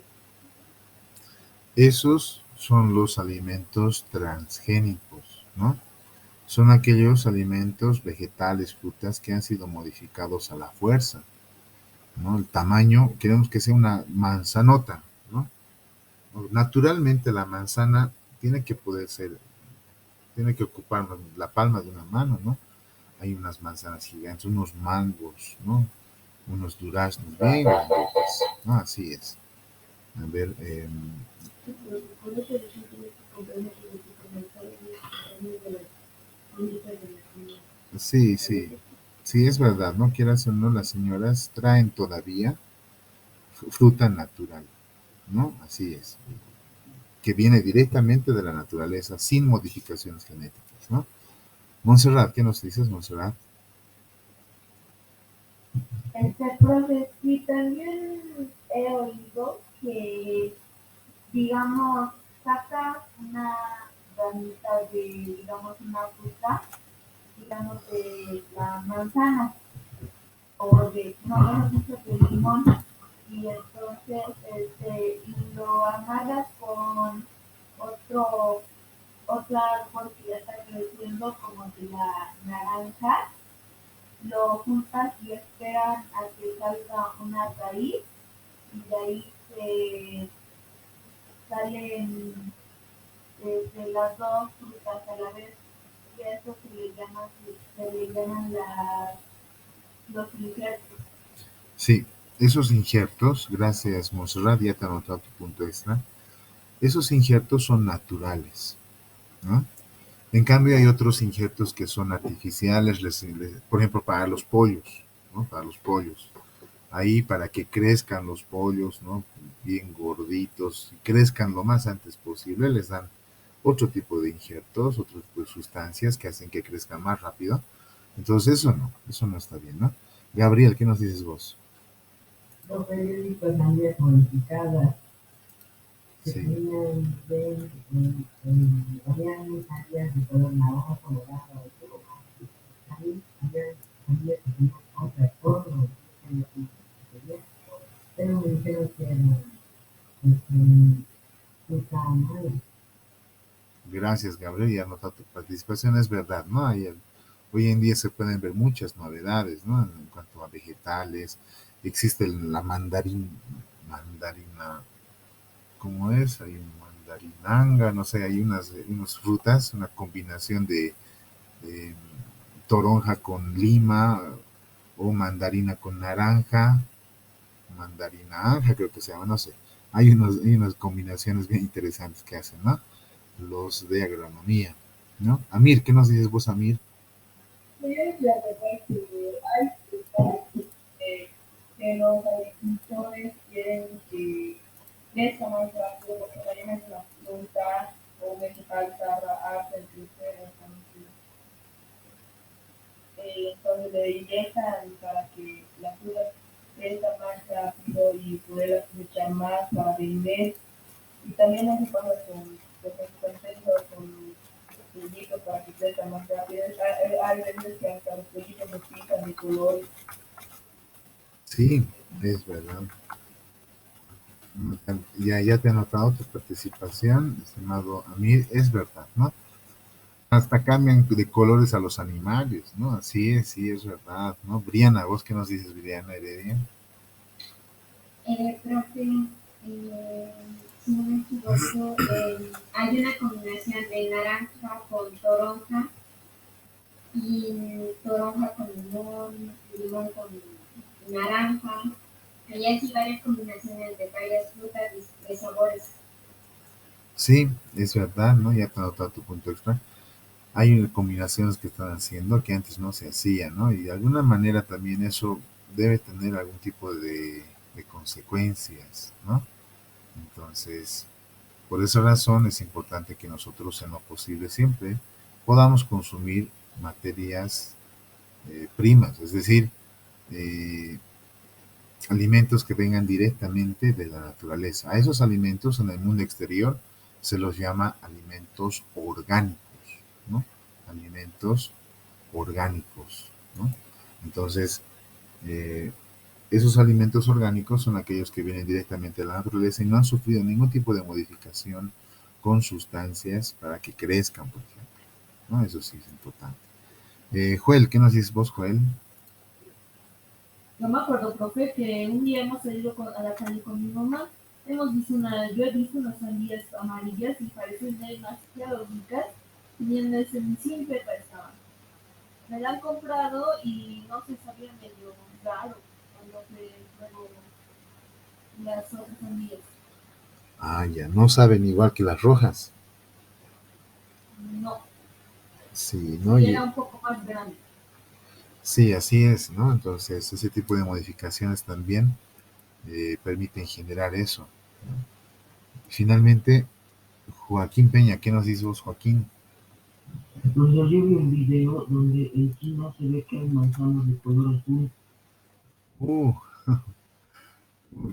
Esos son los alimentos transgénicos, ¿no? Son aquellos alimentos, vegetales, frutas que han sido modificados a la fuerza, ¿no? El tamaño, queremos que sea una manzanota, ¿no? Naturalmente la manzana tiene que poder ser, tiene que ocupar la palma de una mano, ¿no? Hay unas manzanas gigantes, unos mangos, ¿no? Unos duraznos bien grandes, ¿no? Así es. A ver, Por eso yo siempre que compramos en el supermercado y de las frutas de la comida. sí, sí, sí, es verdad, no quieras o no, las señoras traen todavía fruta natural, ¿no? Así es, que viene directamente de la naturaleza, sin modificaciones genéticas, ¿no? Montserrat, ¿qué nos dices, Montserrat? Profe, sí, también he oído que, digamos, sacas una ramita de, digamos, una fruta, digamos, de la manzana o de, no, mejor dicho, del limón, y entonces lo amarras con otro, otro árbol que ya está creciendo, como de la naranja, lo juntas y esperan a que salga una raíz y de ahí se salen las dos frutas a la vez y a eso se le llaman los injertos. Sí, esos injertos, gracias, Montserrat, ya te he anotado tu punto extra, esos injertos son naturales, ¿no? En cambio, hay otros injertos que son artificiales, por ejemplo, para los pollos, ¿no? Para los pollos. ahí para que crezcan los pollos, ¿no? Bien gorditos, y crezcan lo más antes posible, les dan otro tipo de injertos, otro tipo de sustancias que hacen que crezcan más rápido. Entonces eso no está bien, ¿no? Gabriel, ¿qué nos dices vos? Los periódicos sangrías modificadas que Sí, tenían habían sangrías de color naranja, colorado, todo. También había sangrías que tenían otra forma, pero me dijeron que era estaba mal. gracias, Gabriel, y anota tu participación, es verdad, ¿no? Hoy en día se pueden ver muchas novedades, ¿no? En cuanto a vegetales, existe la mandarina, ¿cómo es? Hay un mandarinanga, no sé, hay unas frutas, una combinación de eh, toronja con lima o mandarina con naranja, mandarina anja creo que se llama, no sé. Hay unas combinaciones bien interesantes que hacen, ¿no? Los de agronomía, ¿no? Amir, ¿qué nos dices vos, Amir? Sí, la verdad que hay frutas que los agricultores quieren que crezca más rápido porque también es una fruta o un vegetal tarda harto en crecer, entonces le inyectan para que la fruta crezca más rápido y poder aprovechar más para vender. Y también eso pasa con con pollitos para que crezcan más rápido. Hay veces que hasta los pollitos los pintan de colores. Sí, es verdad. Ya te he notado tu participación, estimado Amir, es verdad, ¿no? Hasta cambian de colores a los animales, ¿no? Así es, sí, es verdad, ¿no? Briana, ¿vos qué nos dices, Briana Heredia? Profe, si no me equivoco, hay una combinación de naranja con toronja y toronja con limón, limón con naranja. Hay así varias combinaciones de varias frutas de sabores. Sí, es verdad, ¿no? Ya te he notado tu punto extra. Hay combinaciones que están haciendo que antes no se hacían, ¿no? Y de alguna manera también eso debe tener algún tipo de consecuencias, ¿no? Entonces, por esa razón es importante que nosotros en lo posible siempre podamos consumir materias primas, es decir, eh, alimentos que vengan directamente de la naturaleza. A esos alimentos en el mundo exterior se los llama alimentos orgánicos, ¿no? Alimentos orgánicos, ¿no? Entonces, eh, esos alimentos orgánicos son aquellos que vienen directamente de la naturaleza y no han sufrido ningún tipo de modificación con sustancias para que crezcan, por ejemplo, ¿no? Eso sí es importante. Joel, ¿qué nos dices vos, Joel? Yo me acuerdo, profe, que un día hemos salido a la calle con mi mamá, yo he visto unas sandías amarillas y parecen demasiado ricas, tenían ese simple estaban. Me la han comprado y no se sabía medio raro cuando se luego las otras sandías. Ah, ya, no saben igual que las rojas. No, Sí, ¿no? y era un poco más grande. Sí, así es, ¿no? Entonces, ese tipo de modificaciones también permiten generar eso, ¿no? Finalmente, Joaquín Peña, ¿qué nos dices vos, Joaquín? Donde yo vi un video donde en China se ve que hay manzanas de color azul. Uh,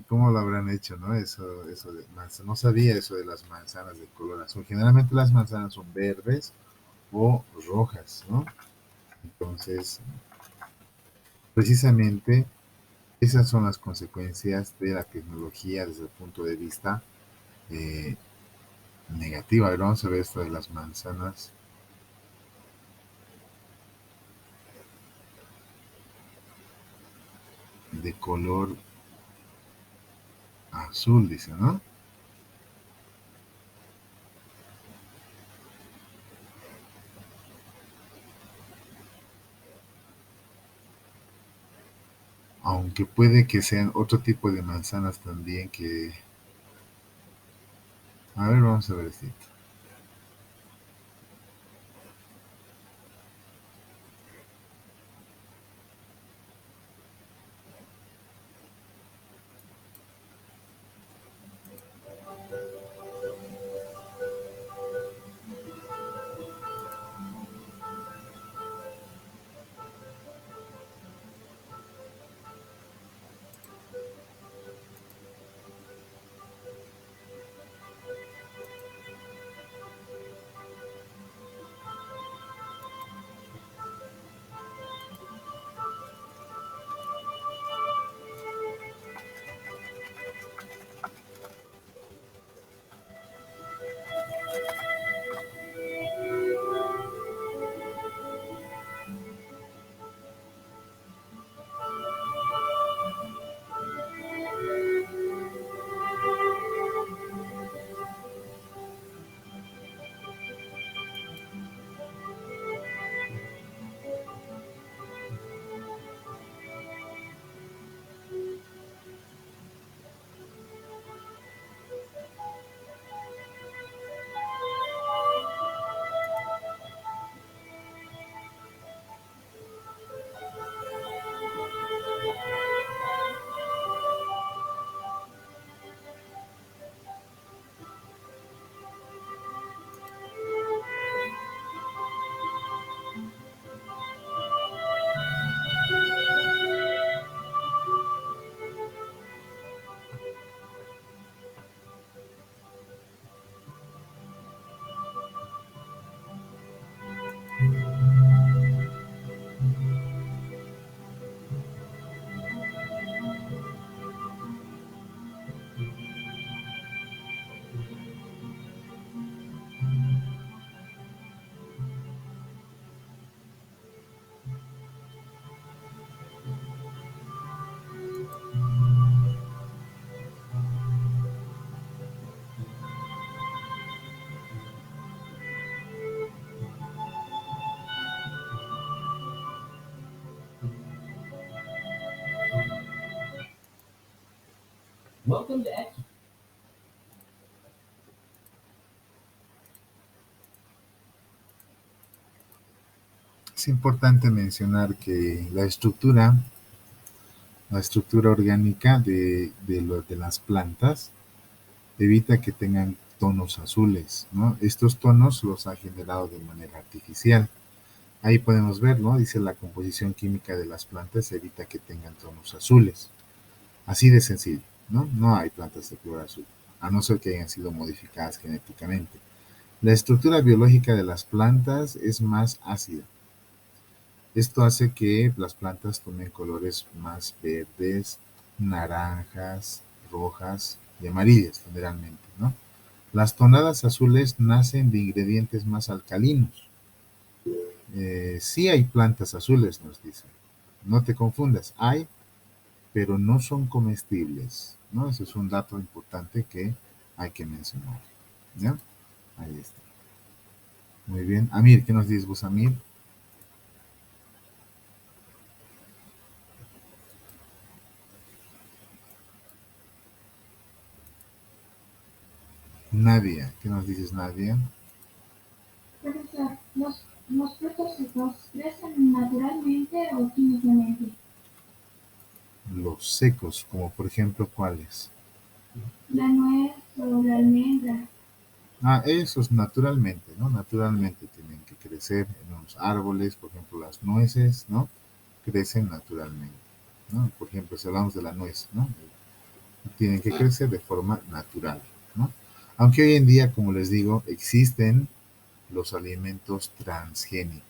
¿Cómo lo habrán hecho, no? Eso de manzana. No sabía eso de las manzanas de color azul. Generalmente las manzanas son verdes o rojas, ¿no? Entonces, precisamente esas son las consecuencias de la tecnología desde el punto de vista eh, negativo. A ver, vamos a ver esto de las manzanas de color azul, dice, ¿no? Aunque puede que sean otro tipo de manzanas también que... A ver, vamos a ver esto. Welcome to X. Es importante mencionar que la estructura orgánica de las plantas evita que tengan tonos azules, ¿no? Estos tonos los ha generado de manera artificial. Ahí podemos ver, ¿no? Dice la composición química de las plantas evita que tengan tonos azules. Así de sencillo, ¿no? No hay plantas de color azul, a no ser que hayan sido modificadas genéticamente. La estructura biológica de las plantas es más ácida. Esto hace que las plantas tomen colores más verdes, naranjas, rojas y amarillas generalmente, ¿no? Las tonadas azules nacen de ingredientes más alcalinos. Sí hay plantas azules, nos dice. No te confundas, hay, pero no son comestibles, ¿no? Ese es un dato importante que hay que mencionar, ¿ya? Ahí está. Muy bien. Amir, ¿qué nos dices vos, Amir? Nadia, ¿qué nos dices, Nadia? Profesor, los frutos secos crecen naturalmente o químicamente? Los secos, como por ejemplo, ¿cuáles? La nuez o la almendra. Esos naturalmente, ¿no? Naturalmente tienen que crecer en unos árboles, por ejemplo, las nueces, ¿no? Crecen naturalmente, ¿no? Por ejemplo, si hablamos de la nuez, ¿no? Tienen que crecer de forma natural, ¿no? Aunque hoy en día, como les digo, existen los alimentos transgénicos.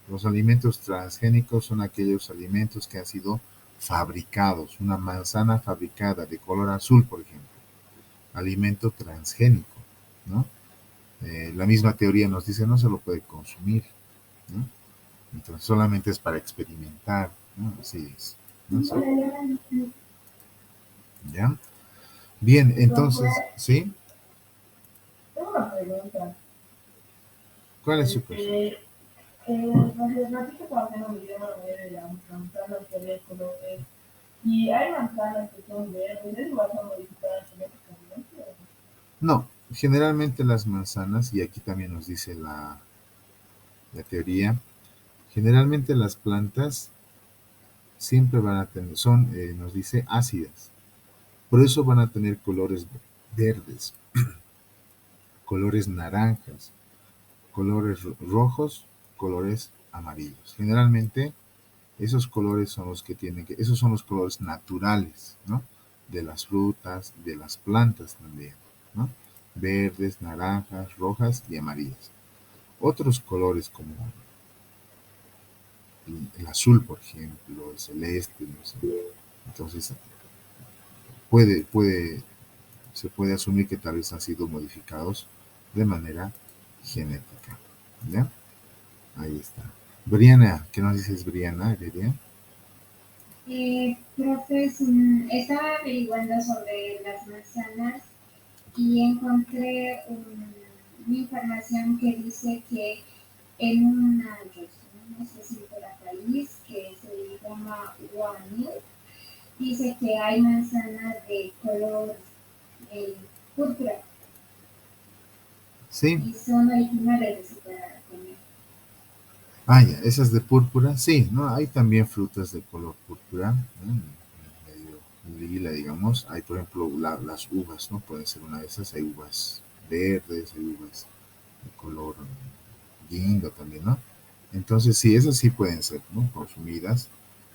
Los alimentos transgénicos son aquellos alimentos que han sido fabricados, una manzana fabricada de color azul, por ejemplo, alimento transgénico, ¿no? La misma teoría nos dice no se lo puede consumir, ¿no? Entonces solamente es para experimentar, ¿no? Así es, ¿no? Sí. ¿Ya? Bien, entonces, ¿sí? Tengo una pregunta. ¿Cuál es su pregunta? Hace ratito estaba haciendo un video de las manzanas que había colores. Y hay manzanas que son verdes, ¿es igual son modificadas genéticamente? No, generalmente las manzanas, y aquí también nos dice la teoría, generalmente las plantas siempre van a tener, nos dice, ácidas. Por eso van a tener colores verdes, colores naranjas, colores rojos, colores amarillos. Generalmente esos colores son los que tienen que, esos son los colores naturales, ¿no? De las frutas, de las plantas también, ¿no? Verdes, naranjas, rojas y amarillas. Otros colores como el azul, por ejemplo, el celeste, no sé. Entonces, se puede asumir que tal vez han sido modificados de manera genética, ¿ya? Ahí está. Briana, ¿qué nos dices, Briana, Heredia? Profes, estaba averiguando sobre las manzanas y encontré una información que dice que en una región específica del país que se llama Guanil, dice que hay manzanas de color púrpura Sí. y son originales de su comer. Ya, esas de púrpura, sí, ¿no? Hay también frutas de color púrpura, ¿no? Medio lila, digamos. Hay, por ejemplo, las uvas, ¿no? Pueden ser una de esas. Hay uvas verdes, hay uvas de color guinda también, ¿no? Entonces, sí, esas sí pueden ser, ¿no? Consumidas.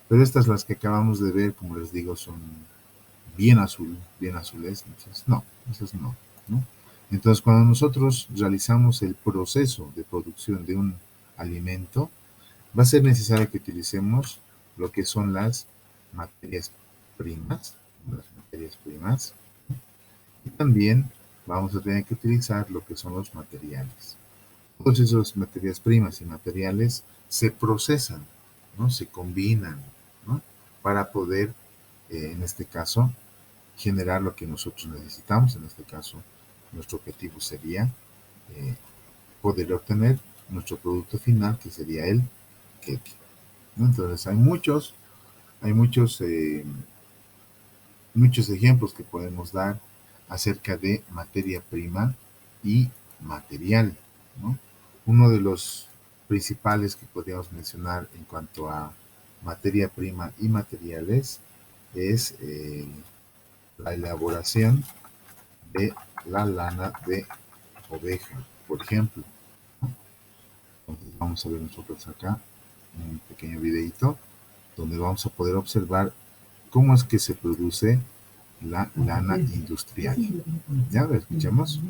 Pero estas, las que acabamos de ver, como les digo, son bien azules. Entonces, no, esas no, ¿no? Entonces, cuando nosotros realizamos el proceso de producción de un alimento, va a ser necesario que utilicemos lo que son las materias primas, y también vamos a tener que utilizar lo que son los materiales. Todas esas materias primas y materiales se procesan, ¿no? Se combinan, ¿no? Para poder, en este caso, generar lo que nosotros necesitamos. En este caso, nuestro objetivo sería poder obtener nuestro producto final, que sería el cake, ¿no? Entonces hay muchos muchos ejemplos que podemos dar acerca de materia prima y material, ¿no? Uno de los principales que podríamos mencionar en cuanto a materia prima y materiales es la elaboración de la lana de oveja, por ejemplo. Entonces vamos a ver nosotros acá un pequeño videito donde vamos a poder observar cómo es que se produce la lana industrial. ¿Ya lo escuchamos?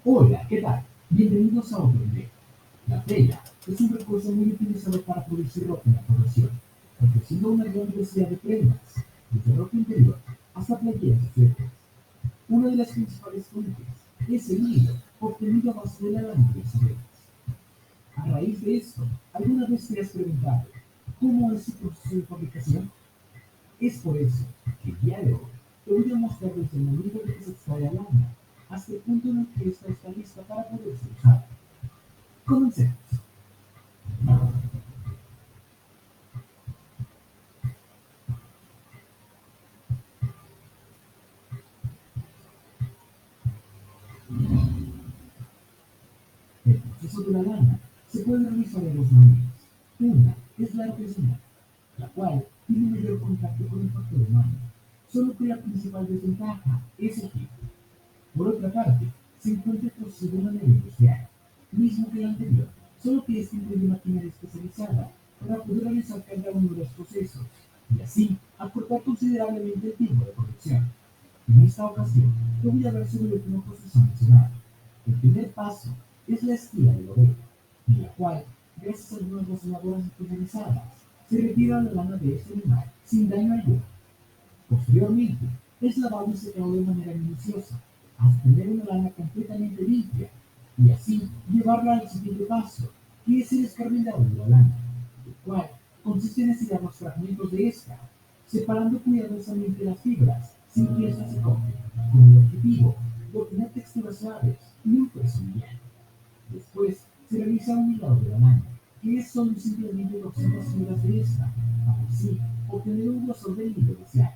Hola, ¿qué tal? Bienvenidos a otro video. La tela es un recurso muy utilizado para producir ropa en la población, ofreciendo una gran diversidad de prendas, desde ropa interior hasta playeras y suéteres. Una de las principales fuentes es el hilo, obtenido a base de la lana de las abejas. A raíz de esto, ¿alguna vez te has preguntado cómo es su proceso de fabricación? Es por eso que el día de hoy te voy a mostrar desde el momento de que se extrae la lana hasta el punto en el que esta está lista para poder ser usada. Comencemos. El proceso de la lana se puede realizar de dos maneras. Una es la artesanal, la cual tiene mayor contacto con el factor humano, solo que la principal desventaja es el tiempo. Por otra parte, se encuentra el proceso de manera industrial, mismo que el anterior, solo que este incluye maquinaria especializada para poder realizar cada uno de los procesos y así acortar considerablemente el tiempo de producción. En esta ocasión, te voy a hablar sobre el último proceso mencionado. El primer paso es la esquila de la oveja, en la cual, gracias a algunas razonadoras especializadas, se retira la lana de este animal sin daño alguno. Posteriormente, es lavado y secado de manera minuciosa, hasta tener una lana completamente limpia, y así llevarla al siguiente paso, que es el escarmentado de la lana, el cual consiste en estirar los fragmentos de esta, separando cuidadosamente las fibras sin que éstas se corten, con el objetivo de obtener texturas suaves y un peso mediano. Después se realiza un hilado de la lana, que es solo simplemente 200 fibras de esta, para así obtener un grosor del hilo deseado.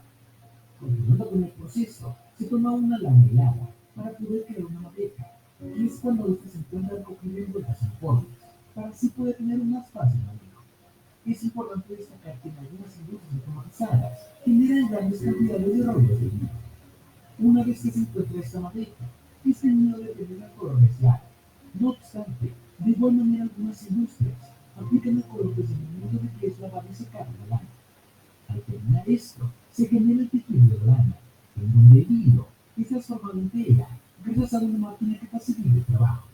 Continuando con el proceso, se toma una lana helada para poder crear una madeja, que es cuando ésta se encuentra recogida en vueltas uniformes, para así poder tener un más fácil manejo. Es importante destacar que en algunas industrias automatizadas generan grandes cantidades de rollos de hilo. Una vez que se encuentra esta madeja, este hilo depende del color deseado. No obstante, de igual manera algunas industrias aplican el color desde el momento de que es lavada y secada la lana. Al terminar esto, se genera el tejido de lana, en donde el hilo es transformado en tela gracias a una máquina que facilita el trabajo.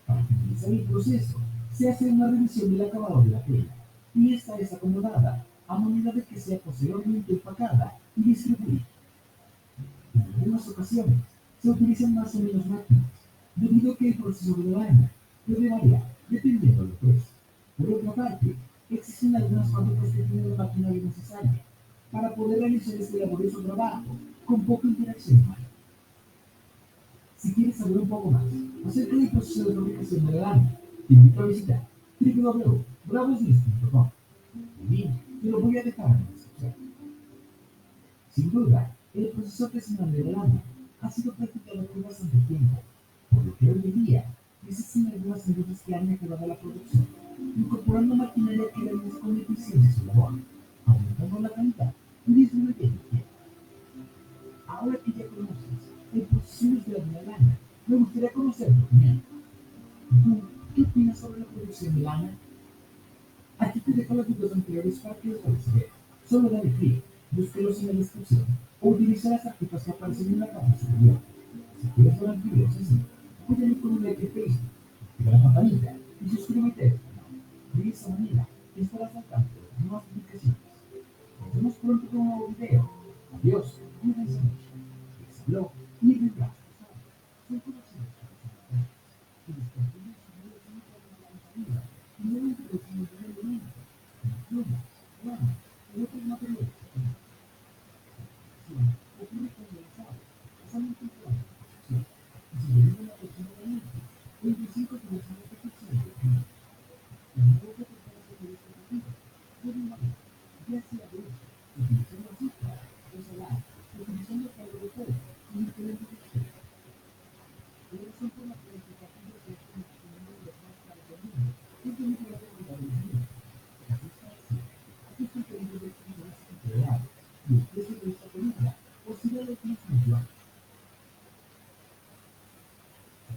Para finalizar el proceso, se hace una revisión del acabado de la tela, y esta es acomodada a manera de que sea posteriormente empacada y distribuida. En algunas ocasiones, se utilizan más o menos máquinas, debido a que el proceso de la lana puede variar dependiendo del precio. Por otra parte, existen algunas fábricas que tienen la maquinaria necesaria para poder realizar este laborioso trabajo con poca interacción humana. Si quieres saber un poco más acerca del proceso de fabricación de la lana, te invito a visitar www.bravosnews.com. El link te lo voy a dejar en la descripción. Sin duda, el proceso artesanal de la lana ha sido practicado por bastante tiempo, por lo que hoy en día existen algunas industrias que han mejorado la producción, incorporando maquinaria que realiza con eficiencia su labor, aumentando la calidad y disminuyendo el tiempo. Ahora que ya conoces el proceso industrial de la lana, me gustaría conocer tu opinión. ¿Tú qué opinas sobre la producción de lana? Aquí te dejo los videos anteriores para que los puedas ver. Solo dale clic, búscalos en la descripción o utiliza las tarjetas que aparecen en la parte superior. Si quieres ver los videos así, apóyame con un like en Facebook, activa la campanita y suscríbete a este canal. De esa manera estarás al tanto de las nuevas publicaciones. Nos vemos pronto con un nuevo video. Adiós, cuídense mucho. Les habló Miguel Blas. Soy conocido por los materiales que les construyen sus vidas únicamente con saliva y no introducen el primer elemento, como plumas, ramas y otros materiales que ocurre cuando las aves, pasando pero son formas planificativas de estimación de muestras de dominio. Es de una vulnerabilidad. La vista es así que el peligro de escribir es real. Y el precio de esta película posible es igual.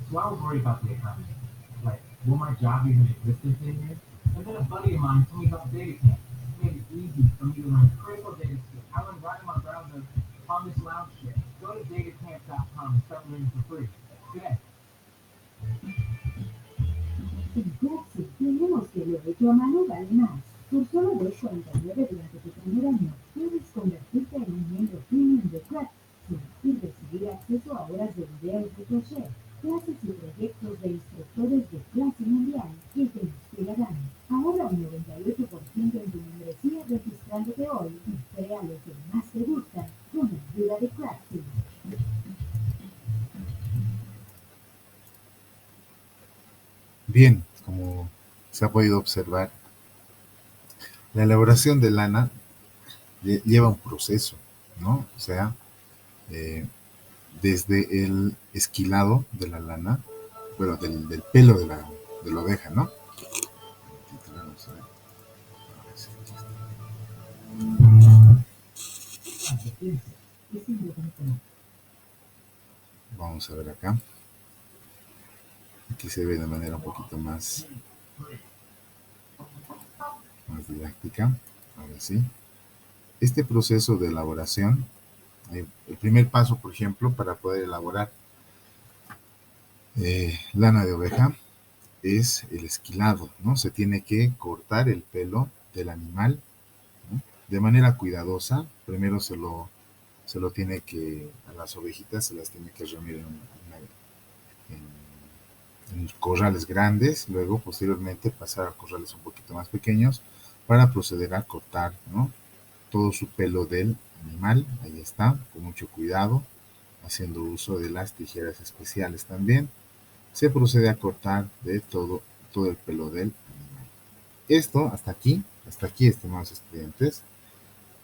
So I was worried about the economy. Like, will my job even exist in 10 years? And then a buddy of mine told me about data camp. It made it easy for me to learn critical data skills. I learned right in my browser on this lounge chair. Go to datacamp.com and start learning for free. Today. Entonces, tenemos que lo hecho a mano vale más. Por solo $2.49 durante tu primer año, puedes convertirte en un miembro premium de Craftsim y recibir acceso a horas de videos de crochet, clases y proyectos de instructores de clase mundial que te inspirarán. Ahorra un 98% en tu membresía registrándote hoy y crea lo que más te gusta con ayuda de Craftsim. Bien, como se ha podido observar, la elaboración de lana lleva un proceso, ¿no? O sea, desde el esquilado de la lana, bueno, del pelo de la oveja, ¿no? Vamos a ver. Vamos a ver acá. Aquí se ve de manera un poquito más didáctica. Ahora sí. Este proceso de elaboración, el primer paso, por ejemplo, para poder elaborar lana de oveja es el esquilado, ¿no? Se tiene que cortar el pelo del animal, ¿no? De manera cuidadosa. Primero se lo tiene que, a las ovejitas se las tiene que reunir en corrales grandes, luego posteriormente pasar a corrales un poquito más pequeños para proceder a cortar, ¿no? Todo su pelo del animal. Ahí está, con mucho cuidado, haciendo uso de las tijeras especiales también. Se procede a cortar de todo el pelo del animal. Esto, hasta aquí, estimados estudiantes,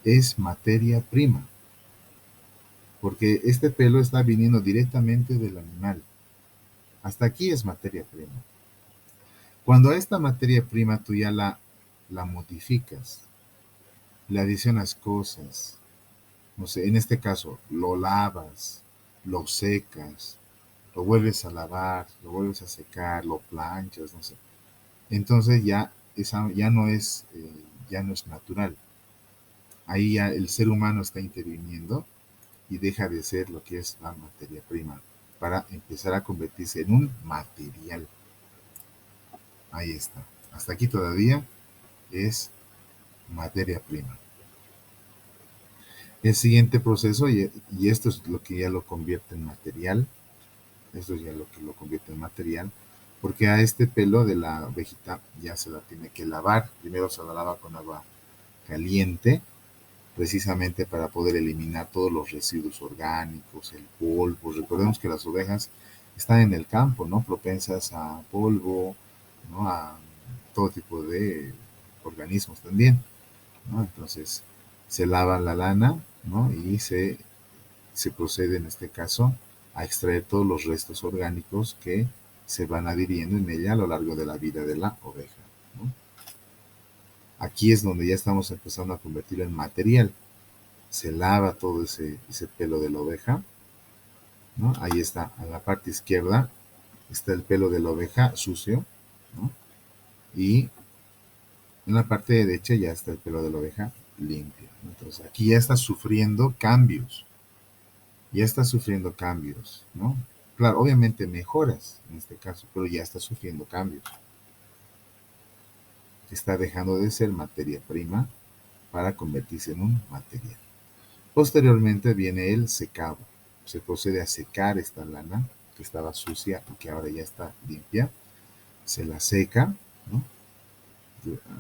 es materia prima, porque este pelo está viniendo directamente del animal. Hasta aquí es materia prima. Cuando a esta materia prima tú ya la modificas, le adicionas cosas, no sé, en este caso, lo lavas, lo secas, lo vuelves a lavar, lo vuelves a secar, lo planchas, no sé. Entonces ya no es natural. Ahí ya el ser humano está interviniendo y deja de ser lo que es la materia prima para empezar a convertirse en un material. Ahí está. Hasta aquí todavía es materia prima. El siguiente proceso, y esto es lo que ya lo convierte en material, porque a este pelo de la ovejita ya se la tiene que lavar. Primero se la lava con agua caliente, precisamente para poder eliminar todos los residuos orgánicos, el polvo. Recordemos que las ovejas están en el campo, ¿no? Propensas a polvo, ¿no? A todo tipo de organismos también, ¿no? Entonces se lava la lana, ¿no? Y se procede en este caso a extraer todos los restos orgánicos que se van adhiriendo en ella a lo largo de la vida de la oveja, ¿no? Aquí es donde ya estamos empezando a convertirlo en material. Se lava todo ese pelo de la oveja, ¿no? Ahí está, a la parte izquierda está el pelo de la oveja sucio, ¿no? Y en la parte derecha ya está el pelo de la oveja limpio. Entonces aquí ya está sufriendo cambios. ¿No? Claro, obviamente mejoras en este caso, pero ya está sufriendo cambios. Está dejando de ser materia prima para convertirse en un material. Posteriormente viene el secado. Se procede a secar esta lana que estaba sucia y que ahora ya está limpia. Se la seca, ¿no?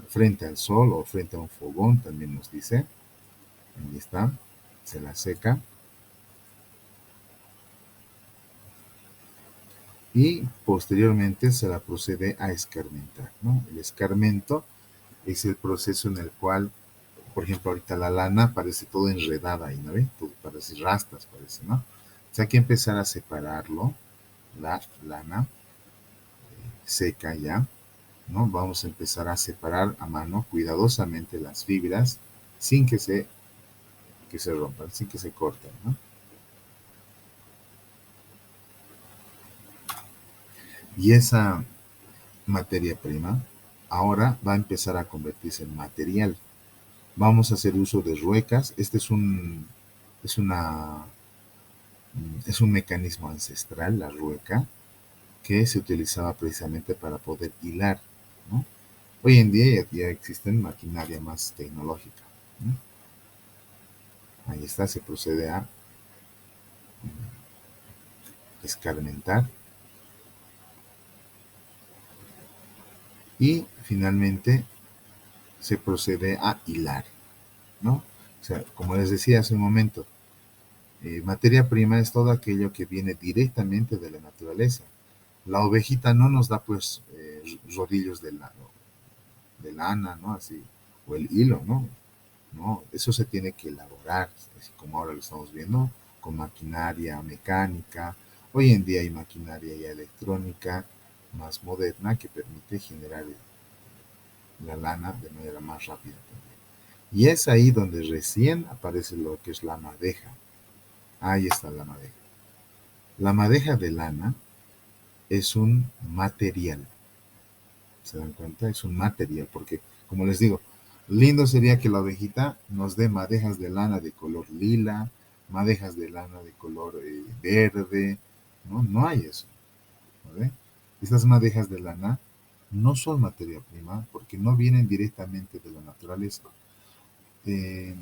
Frente al sol o frente a un fogón, también nos dice. Ahí está, se la seca. Y posteriormente se la procede a escarmentar, ¿no? El escarmento es el proceso en el cual, por ejemplo, ahorita la lana parece todo enredada ahí, ¿no ve? Todo parece rastas, parece, ¿no? O sea, hay que empezar a separarlo la lana seca ya, ¿no? Vamos a empezar a separar a mano cuidadosamente las fibras sin que se rompan, sin que se corten, ¿no? Y esa materia prima ahora va a empezar a convertirse en material. Vamos a hacer uso de ruecas. Este es es una, es un mecanismo ancestral, la rueca, que se utilizaba precisamente para poder hilar, ¿no? Hoy en día ya existen maquinaria más tecnológica, ¿no? Ahí está, se procede a escarmentar y finalmente se procede a hilar, ¿no? O sea, como les decía hace un momento, materia prima es todo aquello que viene directamente de la naturaleza. La ovejita no nos da pues rodillos de lana, ¿no? Así, o el hilo, ¿no? No, eso se tiene que elaborar, así como ahora lo estamos viendo, con maquinaria mecánica. Hoy en día hay maquinaria ya electrónica más moderna que permite generar la lana de manera más rápida también. Y es ahí donde recién aparece lo que es la madeja. Ahí está la madeja. La madeja de lana es un material. ¿Se dan cuenta? Es un material porque, como les digo, lindo sería que la ovejita nos dé madejas de lana de color lila, madejas de lana de color verde, ¿no? No hay eso, ¿vale? Estas madejas de lana no son materia prima porque no vienen directamente de la naturaleza. Eh,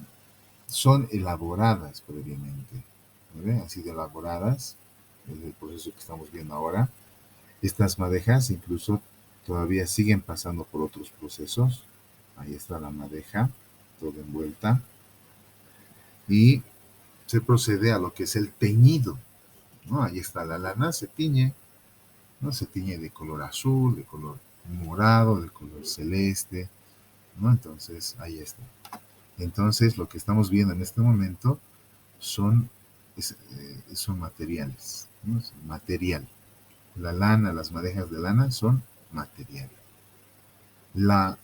Son elaboradas previamente, ¿vale? Han sido elaboradas, es el proceso que estamos viendo ahora. Estas madejas incluso todavía siguen pasando por otros procesos. Ahí está la madeja, toda envuelta. Y se procede a lo que es el teñido, ¿no? Ahí está la lana, se tiñe, ¿no? Se tiñe de color azul, de color morado, de color celeste, ¿no? Entonces, ahí está. Entonces, lo que estamos viendo en este momento son, son materiales, ¿no? Es material. La lana, las madejas de lana son material. La,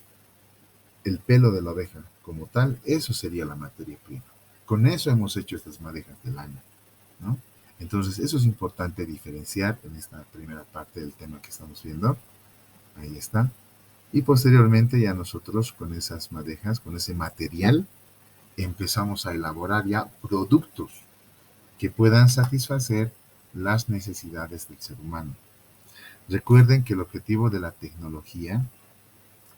el pelo de la oveja como tal, eso sería la materia prima. Con eso hemos hecho estas madejas de lana, ¿no? Entonces, eso es importante diferenciar en esta primera parte del tema que estamos viendo. Ahí está. Y posteriormente ya nosotros con esas madejas, con ese material, empezamos a elaborar ya productos que puedan satisfacer las necesidades del ser humano. Recuerden que el objetivo de la tecnología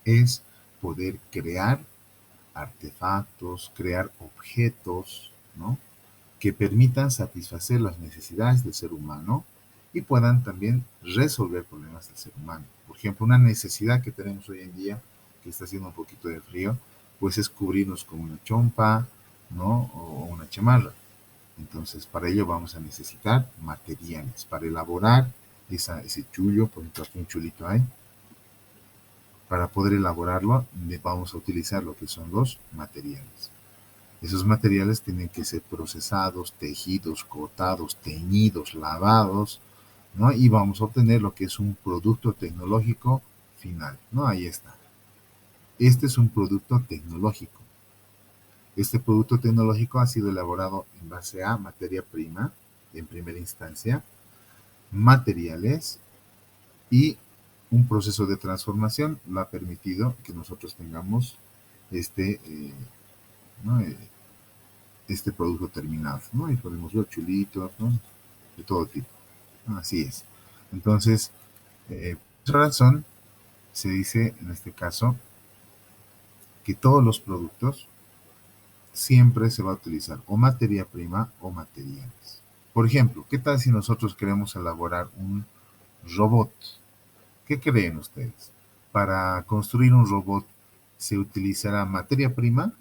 es poder crear artefactos, crear objetos, ¿no? Que permitan satisfacer las necesidades del ser humano y puedan también resolver problemas del ser humano. Por ejemplo, una necesidad que tenemos hoy en día, que está haciendo un poquito de frío, pues es cubrirnos con una chompa, ¿no? O una chamarra. Entonces, para ello vamos a necesitar materiales. Para elaborar ese chullo, por ejemplo, aquí un chulito hay, para poder elaborarlo vamos a utilizar lo que son los materiales. Esos materiales tienen que ser procesados, tejidos, cortados, teñidos, lavados, ¿no? Y vamos a obtener lo que es un producto tecnológico final, ¿no? Ahí está. Este es un producto tecnológico. Este producto tecnológico ha sido elaborado en base a materia prima, en primera instancia, materiales y un proceso de transformación lo ha permitido que nosotros tengamos ¿no? Este producto terminado, ¿no? Y podemos ver chulitos, ¿no? De todo tipo, ¿no? Así es. Entonces, por esa razón, se dice en este caso que todos los productos siempre se va a utilizar o materia prima o materiales. Por ejemplo, ¿qué tal si nosotros queremos elaborar un robot? ¿Qué creen ustedes? Para construir un robot, ¿se utilizará materia prima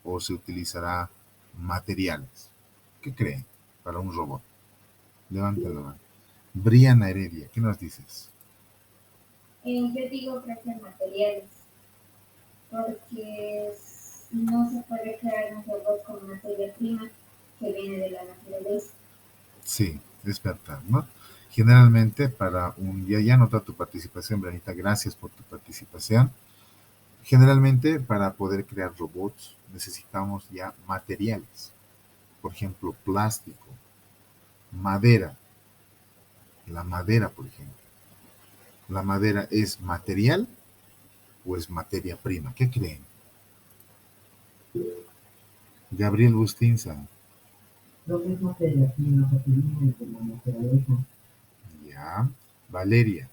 o se utilizará materiales? ¿Qué creen para un robot? Levanta la mano. Briana Heredia, ¿qué nos dices? Yo digo que materiales, porque no se puede crear un robot con materia prima que viene de la naturaleza. Sí, es verdad, ¿no? Generalmente para ya nota tu participación, Blanita, gracias por tu participación. Generalmente para poder crear robots necesitamos ya materiales. Por ejemplo, plástico, madera. La madera, por ejemplo. ¿La madera es material o es materia prima? ¿Qué creen? Gabriel Bustinza. Lo que es materia prima que viene de la naturaleza. Ya. Valeria.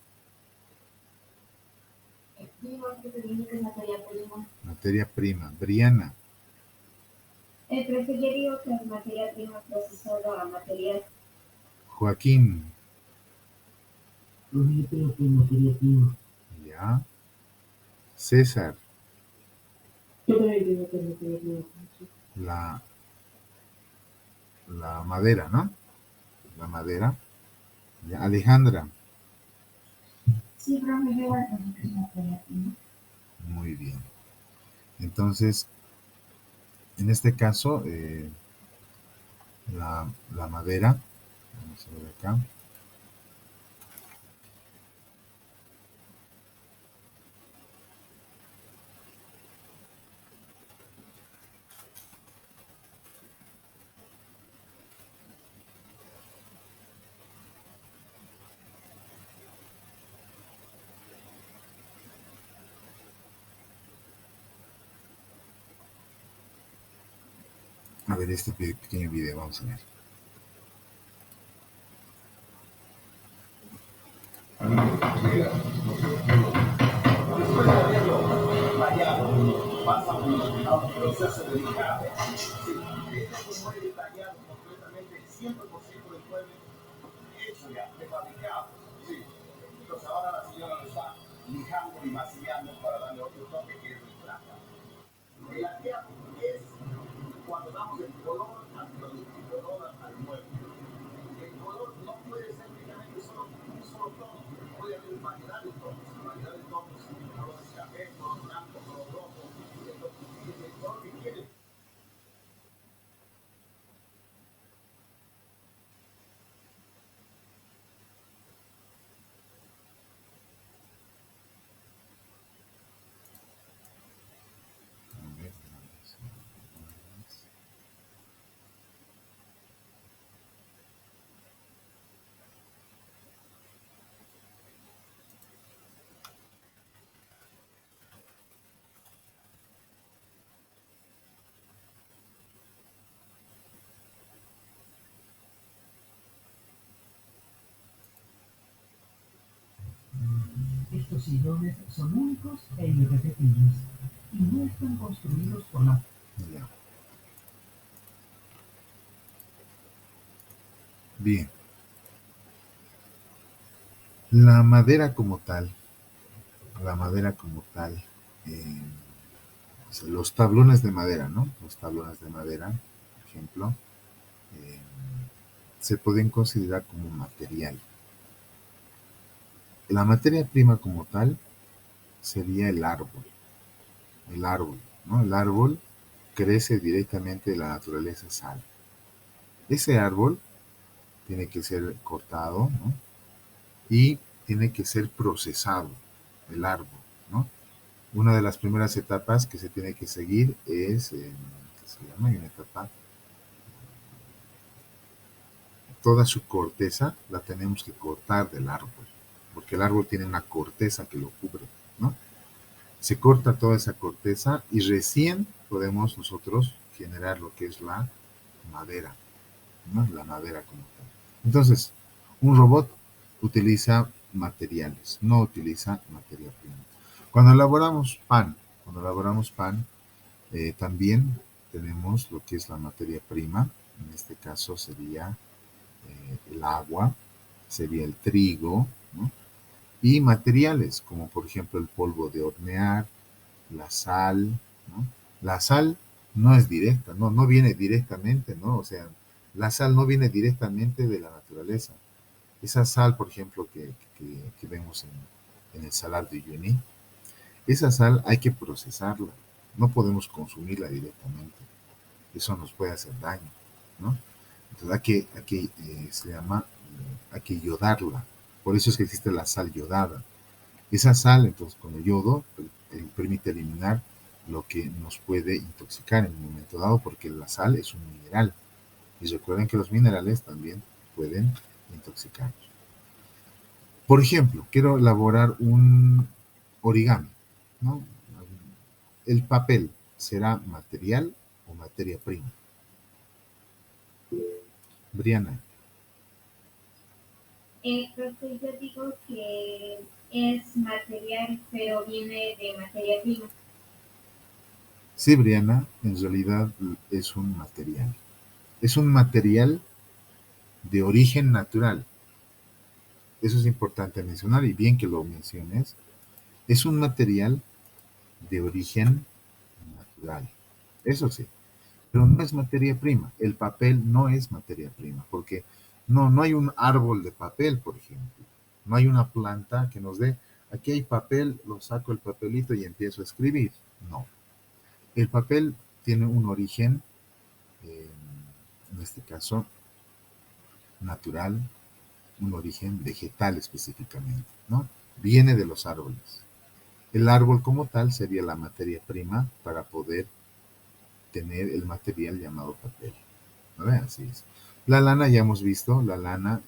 Digo que se dice que es materia prima. Materia prima. Briana. Pero yo digo que es materia prima procesada a material. Joaquín. Yo creo que es materia prima. Ya. César. Yo también digo que es materia prima. La madera, ¿no? La madera. Ya. Alejandra. Sí, profe, yo igual creo que es materia prima. Muy bien. Entonces, en este caso, la madera, vamos a ver acá. A ver este pequeño video, vamos a ver. Después de haberlo fallado, pasa a un proceso delicado. Sí, este es un mueble tallado completamente, 100% del mueble hecho ya, prefabricado. Sí. Entonces ahora la señora lo está lijando y maciando para darle otro toque que es el plata. El laqueado es cuando damos el color al producto, el color al mueble. El color no puede ser únicamente solo un solo tono, puede haber variedad de tonos, color café, color blanco, color rojo, el color que quieren. Estos sillones son únicos e irrepetibles y no están construidos por la... Ya. Bien. La madera como tal, o sea, los tablones de madera, ¿no? Los tablones de madera, por ejemplo, eh, se pueden considerar como material. La materia prima como tal sería el árbol, ¿no? El árbol crece directamente de la naturaleza sal. Ese árbol tiene que ser cortado, ¿no? Y tiene que ser procesado, el árbol, ¿no? Una de las primeras etapas que se tiene que seguir es, ¿qué se llama? Hay una etapa, toda su corteza la tenemos que cortar del árbol, porque el árbol tiene una corteza que lo cubre, ¿no? Se corta toda esa corteza y recién podemos nosotros generar lo que es la madera, ¿no? La madera como tal. Entonces, un robot utiliza materiales, no utiliza materia prima. Cuando elaboramos pan, también tenemos lo que es la materia prima, en este caso sería el agua, sería el trigo, ¿no? Y materiales, como por ejemplo el polvo de hornear, la sal, ¿no? La sal no es directa, no viene directamente, ¿no? O sea, la sal no viene directamente de la naturaleza. Esa sal, por ejemplo, que vemos en el salar de Uyuni, esa sal hay que procesarla, no podemos consumirla directamente, eso nos puede hacer daño, ¿no? Entonces se llama hay que yodarla. Por eso es que existe la sal yodada. Esa sal, entonces, con el yodo, permite eliminar lo que nos puede intoxicar en un momento dado, porque la sal es un mineral. Y recuerden que los minerales también pueden intoxicarnos. Por ejemplo, quiero elaborar un origami, ¿no? ¿El papel será material o materia prima? Briana. Profe, yo digo que es material, pero viene de materia prima. Sí, Briana, en realidad es un material. Es un material de origen natural. Eso es importante mencionar y bien que lo menciones. Es un material de origen natural. Eso sí, pero no es materia prima. El papel no es materia prima porque no hay un árbol de papel, por ejemplo. No hay una planta que nos dé, aquí hay papel, lo saco el papelito y empiezo a escribir. No. El papel tiene un origen, eh, en este caso, natural, un origen vegetal específicamente, ¿no? Viene de los árboles. El árbol como tal sería la materia prima para poder tener el material llamado papel. ¿No ve? Así es. La lana ya hemos visto, la lana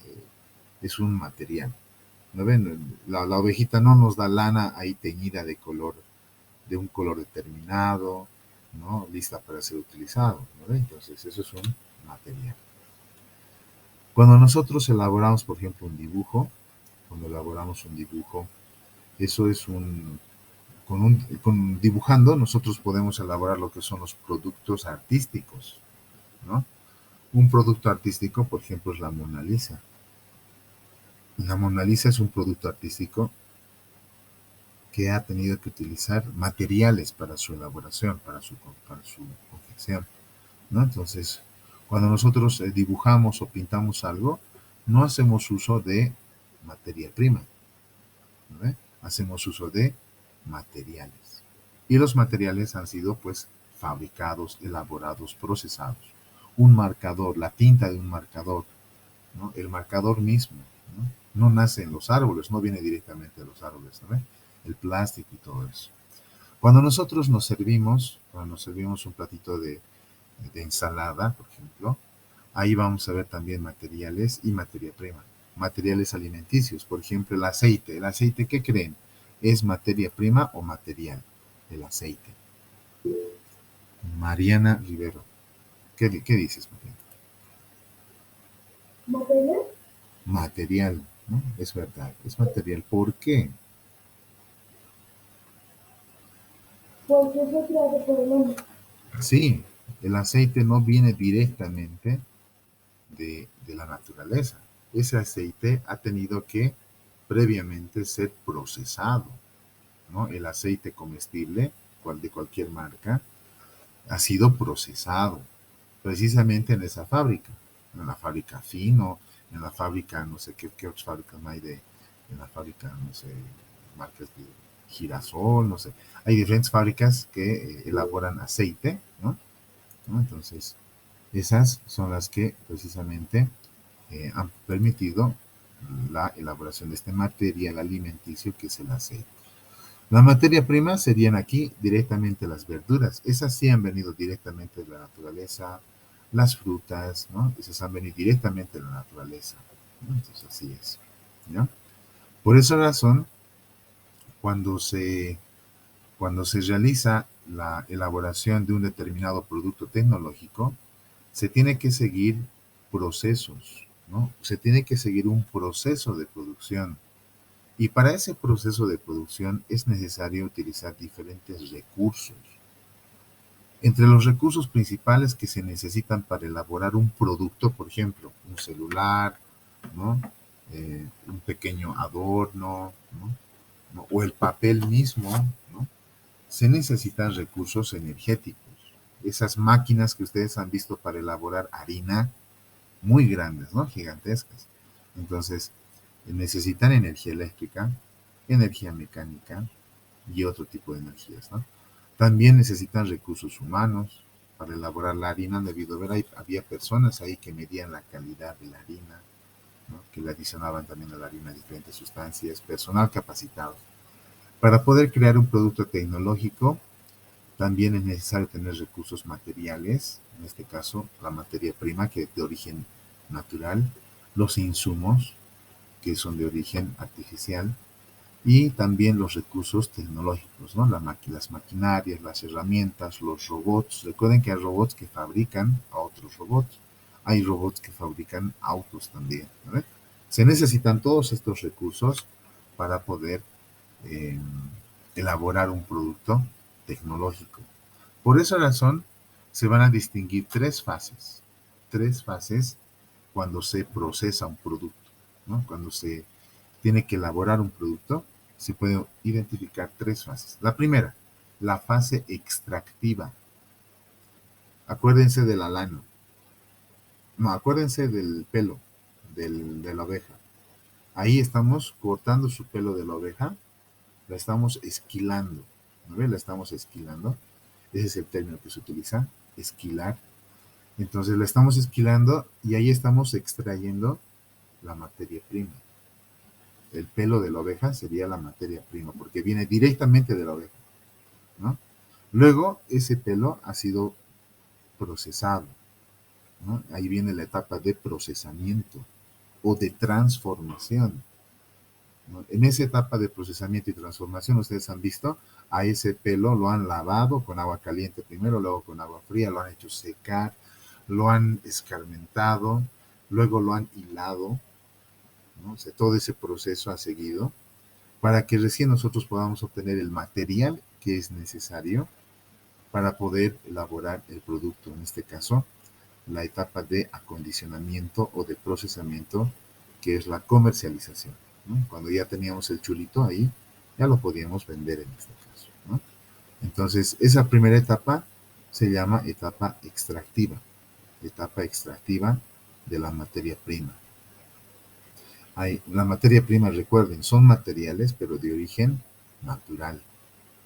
es un material. ¿No ven? La ovejita no nos da lana ahí teñida de color, de un color determinado, ¿no? Lista para ser utilizado. ¿No ve? Entonces eso es un material. Cuando nosotros elaboramos, por ejemplo, un dibujo, eso es dibujando nosotros podemos elaborar lo que son los productos artísticos, ¿no? Un producto artístico, por ejemplo, es la Mona Lisa. La Mona Lisa es un producto artístico que ha tenido que utilizar materiales para su elaboración, para su confección, ¿no? Entonces, cuando nosotros dibujamos o pintamos algo, no hacemos uso de materia prima, ¿no? Hacemos uso de materiales. Y los materiales han sido, pues, fabricados, elaborados, procesados. Un marcador, la tinta de un marcador, ¿no? El marcador mismo, ¿no? No nace en los árboles, no viene directamente de los árboles, ¿no? El plástico y todo eso. Cuando nosotros nos servimos un platito de ensalada, por ejemplo, ahí vamos a ver también materiales y materia prima. Materiales alimenticios, por ejemplo, el aceite. ¿El aceite qué creen? ¿Es materia prima o material? El aceite. Mariana Rivero. ¿Qué dices, Mariana? ¿Material? Material, ¿no? Es verdad, es material. ¿Por qué? Porque fue creado por el hombre. Sí, el aceite no viene directamente de la naturaleza. Ese aceite ha tenido que previamente ser procesado, ¿no? El aceite comestible, de cualquier marca, ha sido procesado precisamente en esa fábrica, en la fábrica Fino, en la fábrica, no sé qué otras fábricas hay en la fábrica, no sé, marcas de girasol, no sé. Hay diferentes fábricas que elaboran aceite, ¿no? Entonces, esas son las que precisamente han permitido la elaboración de este material alimenticio que es el aceite. La materia prima serían aquí directamente las verduras. Esas sí han venido directamente de la naturaleza. Las frutas, ¿no? Esas han venido directamente de la naturaleza, ¿no? Entonces así es, ¿no? Por esa razón, cuando se realiza la elaboración de un determinado producto tecnológico, se tiene que seguir procesos, ¿no? Se tiene que seguir un proceso de producción. Y para ese proceso de producción es necesario utilizar diferentes recursos. Entre los recursos principales que se necesitan para elaborar un producto, por ejemplo, un celular, ¿no? Un pequeño adorno, ¿no? O el papel mismo, ¿no? Se necesitan recursos energéticos. Esas máquinas que ustedes han visto para elaborar harina, muy grandes, ¿no? Gigantescas. Entonces, necesitan energía eléctrica, energía mecánica y otro tipo de energías, ¿no? También necesitan recursos humanos para elaborar la harina. Debido a ver, había personas ahí que medían la calidad de la harina, ¿no? Que le adicionaban también a la harina diferentes sustancias, personal capacitado. Para poder crear un producto tecnológico, también es necesario tener recursos materiales, en este caso la materia prima, que es de origen natural, los insumos, que son de origen artificial, y también los recursos tecnológicos, ¿no? Las maquinarias, las herramientas, los robots. Recuerden que hay robots que fabrican a otros robots. Hay robots que fabrican autos también, ¿no? Se necesitan todos estos recursos para poder eh, elaborar un producto tecnológico. Por esa razón, se van a distinguir tres fases cuando se procesa un producto, ¿no? Cuando se tiene que elaborar un producto, se pueden identificar tres fases. La primera, la fase extractiva. Acuérdense de la lana. No, acuérdense del pelo de la oveja. Ahí estamos cortando su pelo de la oveja, la estamos esquilando, ¿no ves? La estamos esquilando. Ese es el término que se utiliza, esquilar. Entonces la estamos esquilando y ahí estamos extrayendo la materia prima. El pelo de la oveja sería la materia prima, porque viene directamente de la oveja, ¿no? Luego, ese pelo ha sido procesado, ¿no? Ahí viene la etapa de procesamiento o de transformación, ¿no? En esa etapa de procesamiento y transformación, ustedes han visto, a ese pelo lo han lavado con agua caliente primero, luego con agua fría, lo han hecho secar, lo han escarmentado, luego lo han hilado, ¿no? O sea, todo ese proceso ha seguido para que recién nosotros podamos obtener el material que es necesario para poder elaborar el producto. En este caso, la etapa de acondicionamiento o de procesamiento, que es la comercialización, ¿no? Cuando ya teníamos el chulito ahí, ya lo podíamos vender en este caso, ¿no? Entonces, esa primera etapa se llama etapa extractiva de la materia prima. La materia prima, recuerden, son materiales, pero de origen natural,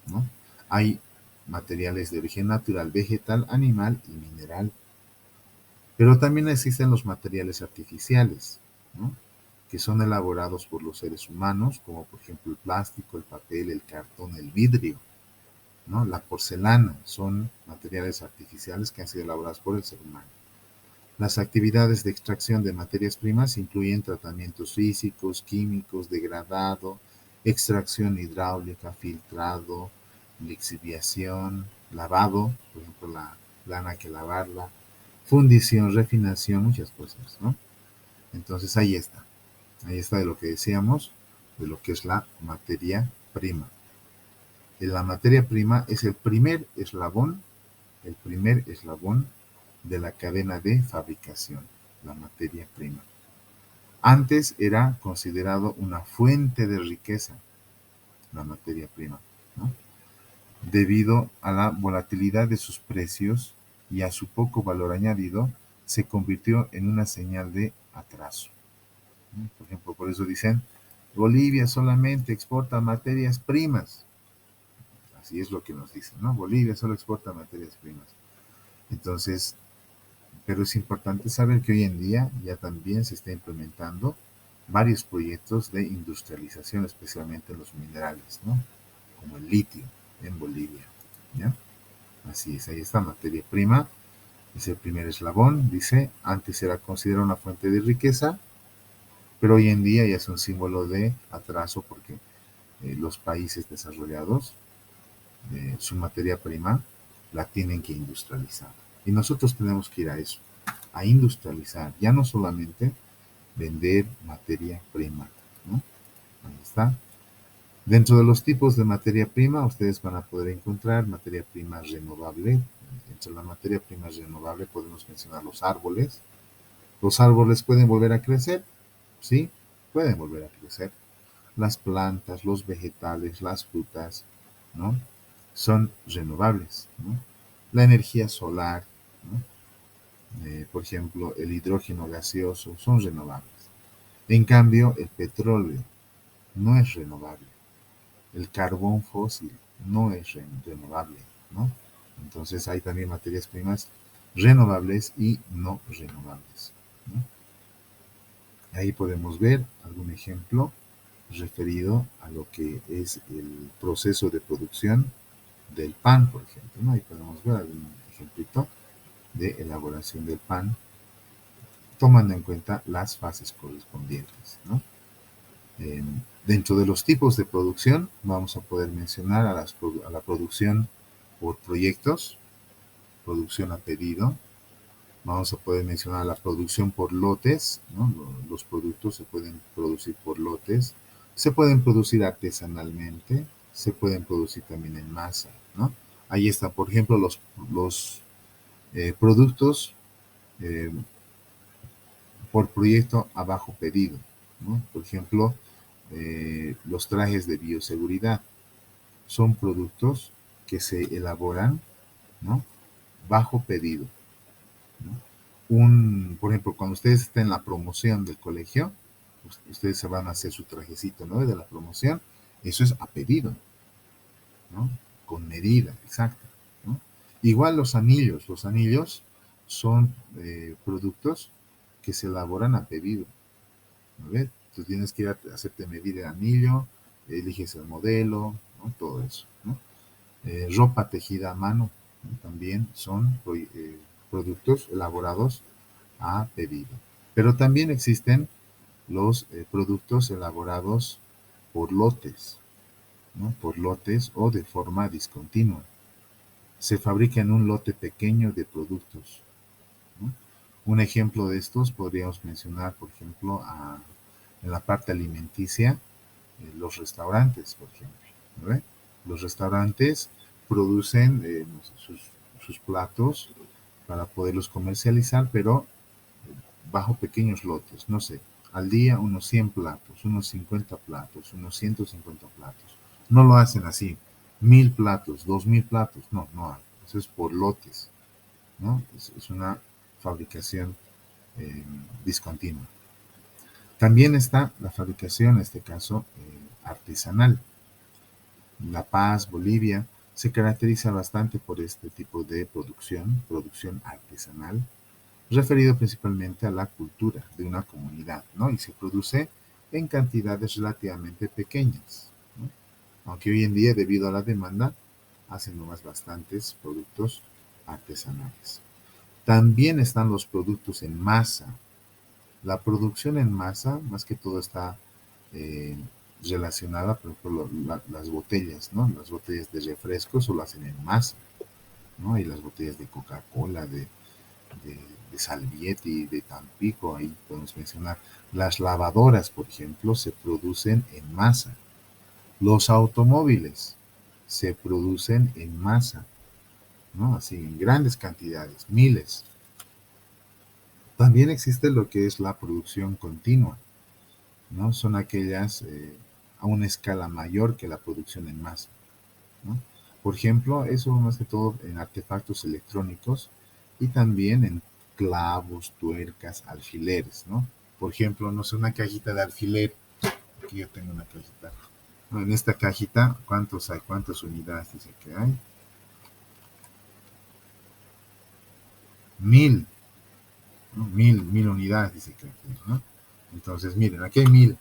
¿no? Hay materiales de origen natural, vegetal, animal y mineral. Pero también existen los materiales artificiales, ¿no? Que son elaborados por los seres humanos, como por ejemplo el plástico, el papel, el cartón, el vidrio, ¿no? La porcelana, son materiales artificiales que han sido elaborados por el ser humano. Las actividades de extracción de materias primas incluyen tratamientos físicos, químicos, degradado, extracción hidráulica, filtrado, lixiviación, lavado, por ejemplo la lana hay que lavarla, fundición, refinación, muchas cosas, ¿no? Entonces ahí está de lo que decíamos, de lo que es la materia prima. La materia prima es el primer eslabón de la cadena de fabricación, la materia prima. Antes era considerado una fuente de riqueza, la materia prima, ¿no? Debido a la volatilidad de sus precios y a su poco valor añadido, se convirtió en una señal de atraso. Por ejemplo, por eso dicen, Bolivia solamente exporta materias primas. Así es lo que nos dicen, ¿no? Bolivia solo exporta materias primas. Entonces, pero es importante saber que hoy en día ya también se está implementando varios proyectos de industrialización, especialmente en los minerales, ¿no? Como el litio en Bolivia, ¿ya? Así es, ahí está, materia prima, es el primer eslabón, dice, antes era considerada una fuente de riqueza, pero hoy en día ya es un símbolo de atraso porque los países desarrollados, su materia prima, la tienen que industrializar. Y nosotros tenemos que ir a eso, a industrializar, ya no solamente vender materia prima, ¿no? Ahí está. Dentro de los tipos de materia prima, ustedes van a poder encontrar materia prima renovable. Entre la materia prima renovable podemos mencionar los árboles. Los árboles pueden volver a crecer, ¿sí? Pueden volver a crecer. Las plantas, los vegetales, las frutas, ¿no? Son renovables, ¿no? La energía solar, ¿no? Por ejemplo, el hidrógeno gaseoso son renovables. En cambio, el petróleo no es renovable. El carbón fósil no es renovable, ¿no? Entonces hay también materias primas renovables y no renovables, ¿no? Ahí podemos ver algún ejemplo referido a lo que es el proceso de producción del pan, por ejemplo, ¿no? Ahí podemos ver algún ejemplito de elaboración del pan, tomando en cuenta las fases correspondientes, ¿no? Eh, Dentro de los tipos de producción, vamos a poder mencionar a la producción por proyectos, producción a pedido. Vamos a poder mencionar la producción por lotes, ¿no? Los productos se pueden producir por lotes, se pueden producir artesanalmente, se pueden producir también en masa, ¿no? Ahí está, por ejemplo, los productos eh, por proyecto a bajo pedido, ¿no? Por ejemplo, los trajes de bioseguridad son productos que se elaboran, ¿no? Bajo pedido, ¿no? Por ejemplo, cuando ustedes estén en la promoción del colegio, ustedes se van a hacer su trajecito, ¿no? De la promoción, eso es a pedido, ¿no? Con medida exacta, ¿no? Igual los anillos son productos que se elaboran a pedido, ¿no ves? Tú tienes que ir a hacerte medir el anillo, eliges el modelo, ¿no? Todo eso, ¿no? Ropa tejida a mano, ¿no? También son productos elaborados a pedido. Pero también existen los productos elaborados por lotes, ¿no? Por lotes o de forma discontinua. Se fabrica en un lote pequeño de productos, ¿no? Un ejemplo de estos podríamos mencionar, por ejemplo, en la parte alimenticia, los restaurantes, por ejemplo, ¿no? Los restaurantes producen no sé, sus platos para poderlos comercializar, pero bajo pequeños lotes, no sé, al día unos 100 platos, unos 50 platos, unos 150 platos. No lo hacen así, 1000 platos, 2000 platos, no, no, eso es por lotes, ¿no? Es una fabricación discontinua. También está la fabricación, en este caso, artesanal. La Paz, Bolivia, se caracteriza bastante por este tipo de producción artesanal, referido principalmente a la cultura de una comunidad, ¿no? Y se produce en cantidades relativamente pequeñas, ¿no? Aunque hoy en día, debido a la demanda, hacen nomás bastantes productos artesanales. También están los productos en masa. La producción en masa, más que todo, está eh, relacionada, por ejemplo, las botellas, ¿no? Las botellas de refresco solo hacen en masa, ¿no? Y las botellas de Coca-Cola, de Salvieti, de Tampico, ahí podemos mencionar. Las lavadoras, por ejemplo, se producen en masa. Los automóviles se producen en masa, ¿no? Así, en grandes cantidades, miles. También existe lo que es la producción continua, ¿no? Son aquellas a una escala mayor que la producción en masa, ¿no? Por ejemplo, eso más que todo en artefactos electrónicos y también en clavos, tuercas, alfileres, ¿no? Por ejemplo, no sé, una cajita de alfiler, aquí yo tengo una cajita, ¿no? En esta cajita, ¿cuántos hay? ¿Cuántas unidades dice que hay? 1000, ¿no? 1000 unidades dice que aquí, ¿no? Entonces, miren, aquí hay 1000.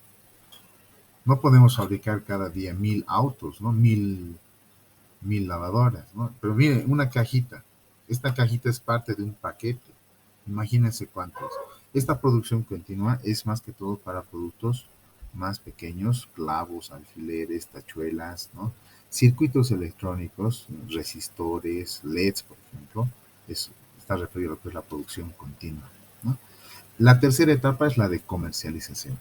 No podemos fabricar cada día 1000 autos, ¿no? 1000 lavadoras, ¿no? Pero miren, una cajita. Esta cajita es parte de un paquete. Imagínense cuántos. Esta producción continua es más que todo para productos más pequeños, clavos, alfileres, tachuelas, ¿no? Circuitos electrónicos, resistores, LEDs, por ejemplo. Está referido a lo que es la producción continua, ¿no? La tercera etapa es la de comercialización.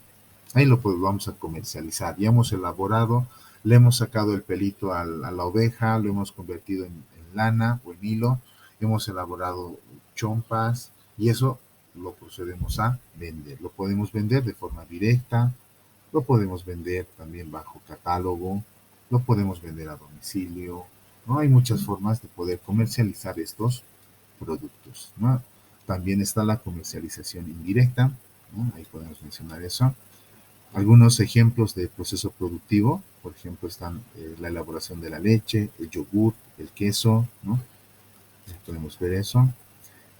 Ahí lo vamos a comercializar. Ya hemos elaborado, le hemos sacado el pelito a la oveja, lo hemos convertido en lana o en hilo, hemos elaborado chompas y eso lo procedemos a vender. Lo podemos vender de forma directa, lo podemos vender también bajo catálogo, lo podemos vender a domicilio, ¿no? Hay muchas formas de poder comercializar estos productos, ¿no? También está la comercialización indirecta, ¿no? Ahí podemos mencionar eso. Algunos ejemplos de proceso productivo, por ejemplo, están la elaboración de la leche, el yogur, el queso, ¿no? Podemos ver eso.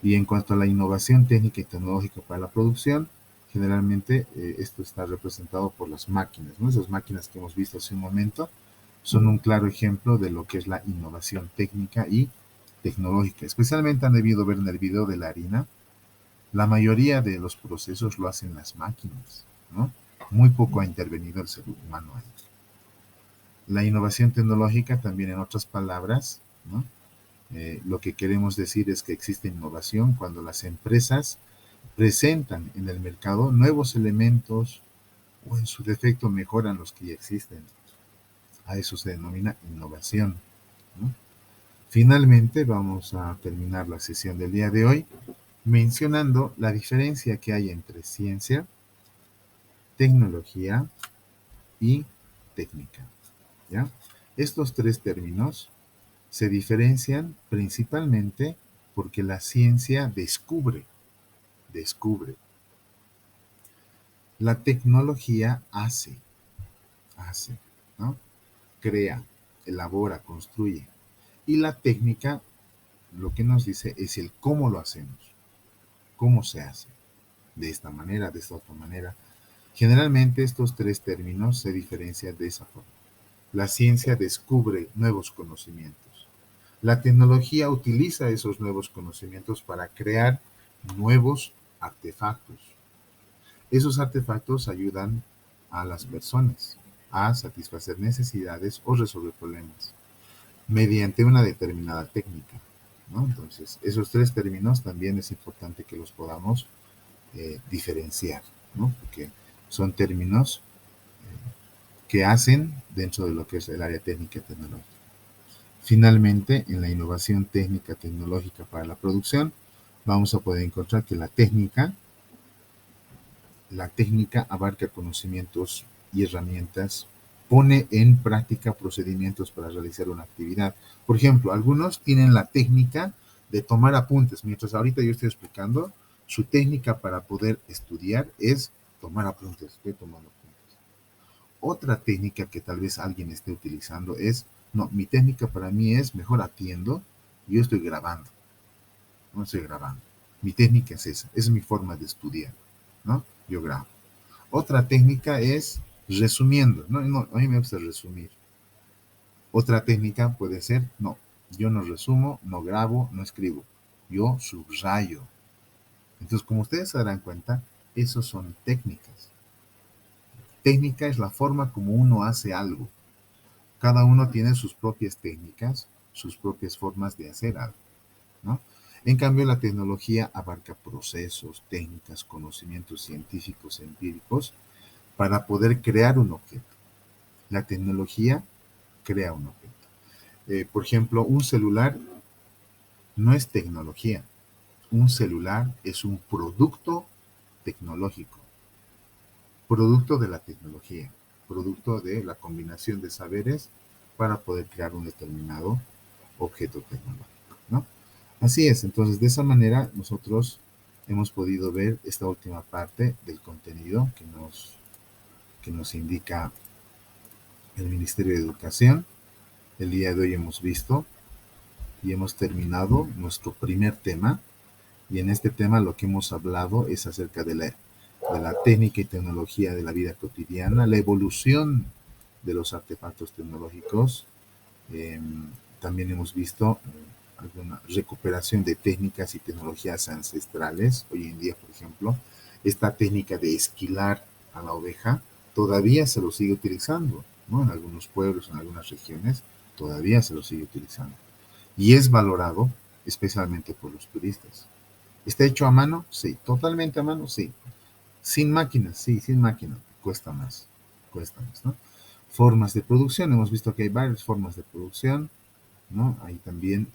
Y en cuanto a la innovación técnica y tecnológica para la producción, Generalmente esto está representado por las máquinas, ¿no? Esas máquinas que hemos visto hace un momento son un claro ejemplo de lo que es la innovación técnica y tecnológica. Especialmente han debido ver en el video de la harina, la mayoría de los procesos lo hacen las máquinas, ¿no? Muy poco ha intervenido el ser humano ahí. La innovación tecnológica también, en otras palabras, ¿no? Lo que queremos decir es que existe innovación cuando las empresas presentan en el mercado nuevos elementos o en su defecto mejoran los que ya existen. A eso se denomina innovación, ¿no? Finalmente, vamos a terminar la sesión del día de hoy mencionando la diferencia que hay entre ciencia, tecnología y técnica, ¿ya? Estos tres términos se diferencian principalmente porque la ciencia descubre. La tecnología hace, ¿no? Crea, elabora, construye. Y la técnica lo que nos dice es el cómo lo hacemos, cómo se hace, de esta manera, de esta otra manera. Generalmente estos tres términos se diferencian de esa forma. La ciencia descubre nuevos conocimientos. La tecnología utiliza esos nuevos conocimientos para crear nuevos artefactos. Esos artefactos ayudan a las personas a satisfacer necesidades o resolver problemas mediante una determinada técnica, ¿no? Entonces, esos tres términos también es importante que los podamos diferenciar, ¿no? Porque son términos que hacen dentro de lo que es el área técnica y tecnológica. Finalmente, en la innovación técnica tecnológica para la producción, vamos a poder encontrar que la técnica abarca conocimientos y herramientas, pone en práctica procedimientos para realizar una actividad. Por ejemplo, algunos tienen la técnica de tomar apuntes. Mientras ahorita yo estoy explicando, su técnica para poder estudiar es tomar apuntes. Estoy tomando apuntes. Otra técnica que tal vez alguien esté utilizando es, no, mi técnica para mí es mejor atiendo, yo estoy grabando. No estoy grabando. Mi técnica es esa, es mi forma de estudiar, ¿no? Yo grabo. Otra técnica es resumiendo, ¿no? A mí me gusta resumir. Otra técnica puede ser, no, yo no resumo, no grabo, no escribo. Yo subrayo. Entonces, como ustedes se darán cuenta, esos son técnicas. Técnica es la forma como uno hace algo. Cada uno tiene sus propias técnicas, sus propias formas de hacer algo, ¿no? En cambio, la tecnología abarca procesos, técnicas, conocimientos científicos, empíricos, para poder crear un objeto. La tecnología crea un objeto. Por ejemplo, un celular no es tecnología. Un celular es un producto tecnológico, producto de la tecnología, producto de la combinación de saberes para poder crear un determinado objeto tecnológico, ¿no? Así es, entonces de esa manera nosotros hemos podido ver esta última parte del contenido que nos indica el Ministerio de Educación. El día de hoy hemos visto y hemos terminado nuestro primer tema, y en este tema lo que hemos hablado es acerca de la técnica y tecnología de la vida cotidiana, la evolución de los artefactos tecnológicos. También hemos visto alguna recuperación de técnicas y tecnologías ancestrales. Hoy en día, por ejemplo, esta técnica de esquilar a la oveja todavía se lo sigue utilizando, ¿no? En algunos pueblos, en algunas regiones, todavía se lo sigue utilizando. Y es valorado especialmente por los turistas. ¿Está hecho a mano? Sí. ¿Totalmente a mano? Sí. Sin máquinas, sí, sin máquina. Cuesta más, ¿no? Formas de producción, hemos visto que hay varias formas de producción, ¿no? Ahí también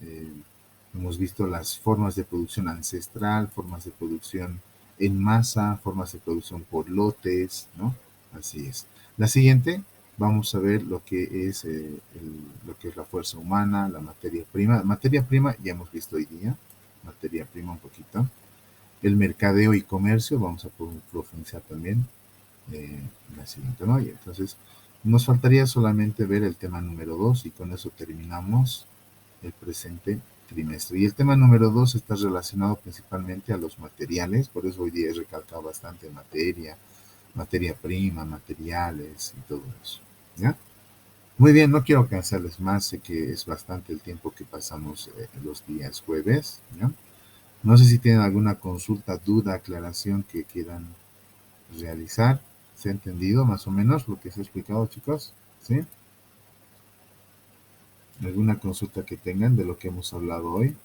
hemos visto las formas de producción ancestral, formas de producción en masa, formas de producción por lotes, ¿no? Así es. La siguiente, vamos a ver lo que es la fuerza humana, la materia prima. Materia prima ya hemos visto hoy día, materia prima un poquito. El mercadeo y comercio, vamos a profundizar también en la siguiente, ¿no? Y entonces, nos faltaría solamente ver el tema número 2 y con eso terminamos el presente trimestre. Y el tema número 2 está relacionado principalmente a los materiales, por eso hoy día he recalcado bastante materia prima, materiales y todo eso, ¿ya? Muy bien, no quiero cansarles más, sé que es bastante el tiempo que pasamos los días jueves, ¿ya? No sé si tienen alguna consulta, duda, aclaración que quieran realizar. ¿Se ha entendido más o menos lo que se ha explicado, chicos? ¿Sí? ¿Alguna consulta que tengan de lo que hemos hablado hoy?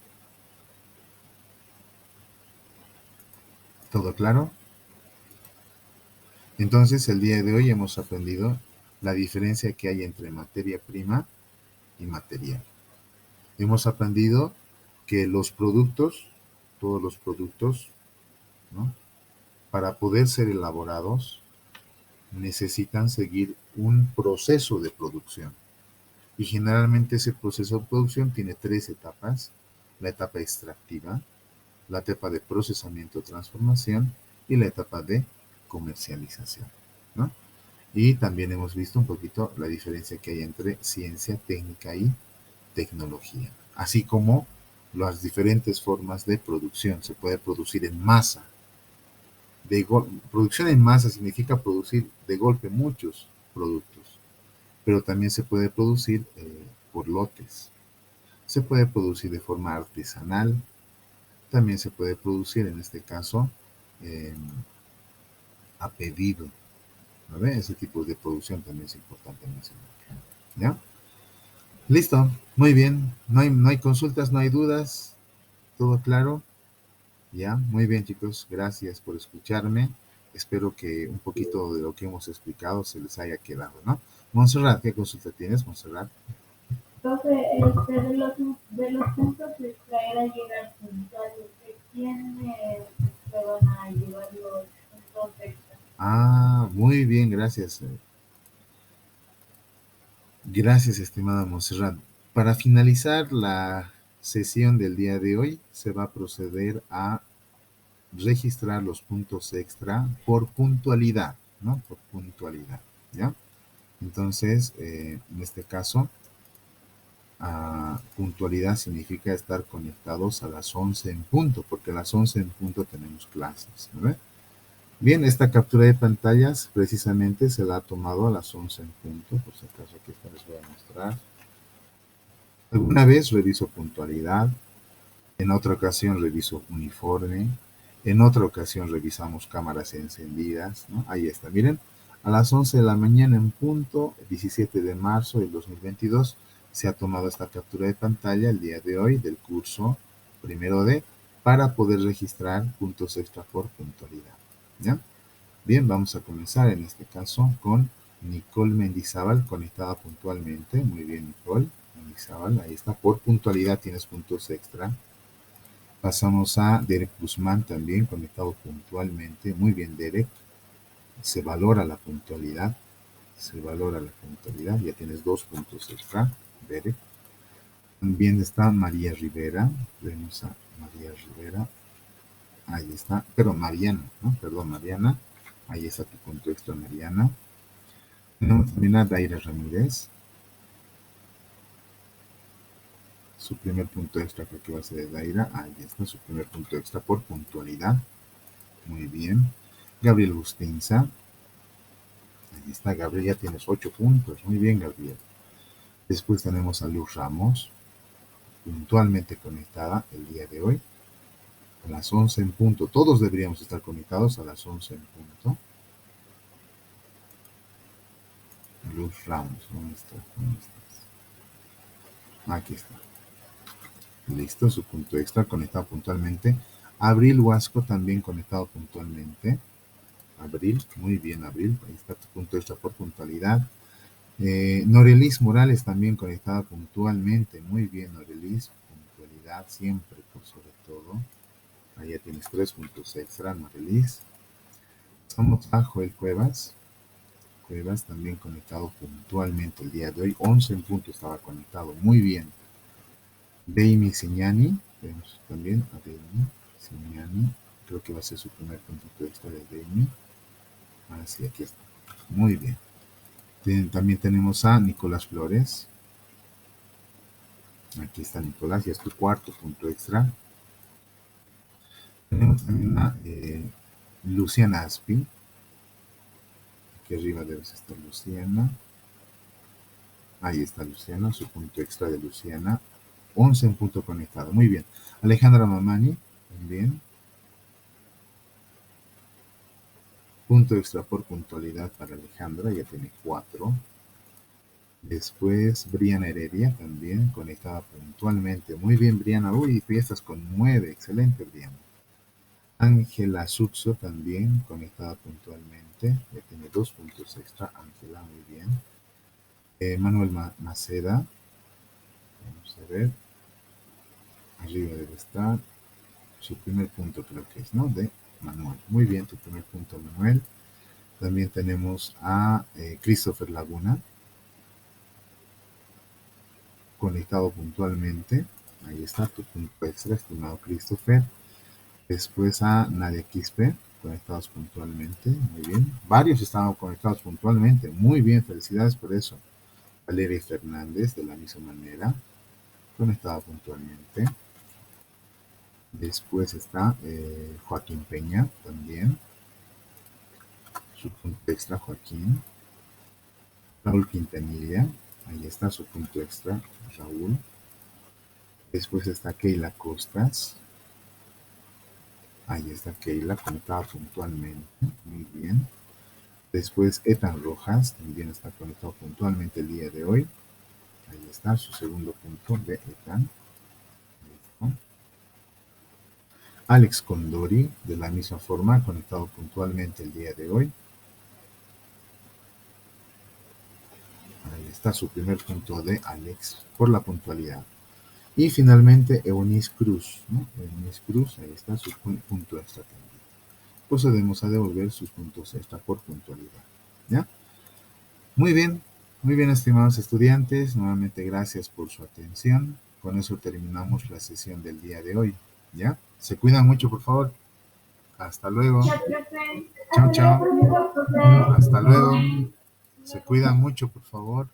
¿Todo claro? Entonces, el día de hoy hemos aprendido la diferencia que hay entre materia prima y material. Hemos aprendido que los productos, todos los productos, ¿no?, para poder ser elaborados, necesitan seguir un proceso de producción. Y generalmente ese proceso de producción tiene 3 etapas: la etapa extractiva, la etapa de procesamiento o transformación y la etapa de comercialización, ¿no? Y también hemos visto un poquito la diferencia que hay entre ciencia, técnica y tecnología, así como las diferentes formas de producción. Se puede producir en masa. Producción en masa significa producir de golpe muchos productos, pero también se puede producir por lotes. Se puede producir de forma artesanal, también se puede producir, en este caso, a pedido, ¿no ve? Ese tipo de producción también es importante mencionar, ¿ya? Listo, muy bien, no hay consultas, no hay dudas, todo claro, ¿ya? Muy bien, chicos, gracias por escucharme. Espero que un poquito de lo que hemos explicado se les haya quedado, ¿no? Montserrat, ¿qué consulta tienes, Montserrat? Entonces, de los puntos de extraer a llegar puntuales, ¿de quién se van a llevar los puntos extra? Ah, muy bien, gracias. Gracias, estimada Montserrat. Para finalizar la sesión del día de hoy, se va a proceder a registrar los puntos extra por puntualidad, ¿no? Por puntualidad, ¿ya? Entonces, en este caso, puntualidad significa estar conectados a las 11 en punto, porque a las 11 en punto tenemos clases, ¿no? Bien, esta captura de pantallas precisamente se la ha tomado a las 11 en punto, por si acaso aquí les voy a mostrar. Alguna vez reviso puntualidad, en otra ocasión reviso uniforme, en otra ocasión revisamos cámaras encendidas, ¿no? Ahí está, miren, a las 11 de la mañana en punto, 17 de marzo del 2022, se ha tomado esta captura de pantalla el día de hoy del curso primero D para poder registrar puntos extra por puntualidad, ¿ya? Bien, vamos a comenzar en este caso con Nicole Mendizábal, conectada puntualmente. Muy bien, Nicole Mendizábal, ahí está, por puntualidad tienes puntos extra. Pasamos a Derek Guzmán, también conectado puntualmente. Muy bien, Derek. Se valora la puntualidad. Ya tienes 2 puntos extra, Derek. También está María Rivera. Vemos a María Rivera. Ahí está, pero Mariana, ¿no? Perdón, Mariana. Ahí está tu punto extra, Mariana. Tenemos también a Daira Ramírez. Su primer punto extra creo que va a ser de Daira. Ahí está, su primer punto extra por puntualidad. Muy bien. Gabriel Bustinza. Ahí está, Gabriel, ya tienes 8 puntos. Muy bien, Gabriel. Después tenemos a Luz Ramos, puntualmente conectada el día de hoy. A las 11 en punto. Todos deberíamos estar conectados a las 11 en punto. Luz Ramos, ¿dónde estás? Aquí está. Listo, su punto extra conectado puntualmente. Abril Huasco también conectado puntualmente. Abril, muy bien, Abril. Ahí está tu punto extra por puntualidad. Norelis Morales también conectada puntualmente. Muy bien, Norelis. Puntualidad siempre, por sobre todo. Ahí ya tienes 3 puntos extra, Norelis. Pasamos a Joel Cuevas. Cuevas también conectado puntualmente el día de hoy. 11 en punto estaba conectado. Muy bien. Deimi Signani. Vemos también a Deimi Signani. Creo que va a ser su primer puntito extra de Deimi. Así, aquí está. Muy bien. También tenemos a Nicolás Flores. Aquí está Nicolás, y es tu cuarto punto extra. Tenemos también a Luciana Aspi. Aquí arriba debes estar Luciana. Ahí está Luciana, su punto extra de Luciana. 11 en punto conectado. Muy bien. Alejandra Mamani, también. Punto extra por puntualidad para Alejandra, ya tiene 4. Después Briana Heredia, también conectada puntualmente. Muy bien, Briana. Uy, tú ya estás con 9. Excelente, Briana. Ángela Suxo, también conectada puntualmente. Ya tiene 2 puntos extra. Ángela, muy bien. Manuel Maceda. Vamos a ver. Arriba debe estar su primer punto, creo que es, ¿no? De Manuel. Muy bien, tu primer punto, Manuel. También tenemos a Christopher Laguna, conectado puntualmente. Ahí está tu punto extra, estimado Christopher. Después a Nadia Quispe, conectados puntualmente. Muy bien. Varios estaban conectados puntualmente. Muy bien, felicidades por eso. Valeria Fernández, de la misma manera, conectada puntualmente. Después está Joaquín Peña, también. Su punto extra, Joaquín. Raúl Quintanilla, ahí está su punto extra, Raúl. Después está Keila Costas. Ahí está Keila, conectada puntualmente. Muy bien. Después Ethan Rojas, también está conectado puntualmente el día de hoy. Ahí está su segundo punto de Ethan. Alex Condori, de la misma forma, conectado puntualmente el día de hoy. Ahí está su primer punto de Alex por la puntualidad. Y finalmente Eunice Cruz, ¿no? Eunice Cruz, ahí está su punto extra también. Procedemos a devolver sus puntos extra por puntualidad, ¿ya? Muy bien, estimados estudiantes. Nuevamente gracias por su atención. Con eso terminamos la sesión del día de hoy, ¿ya? Se cuidan mucho, por favor. Hasta luego. Chao, chao. Hasta luego. Se cuidan mucho, por favor.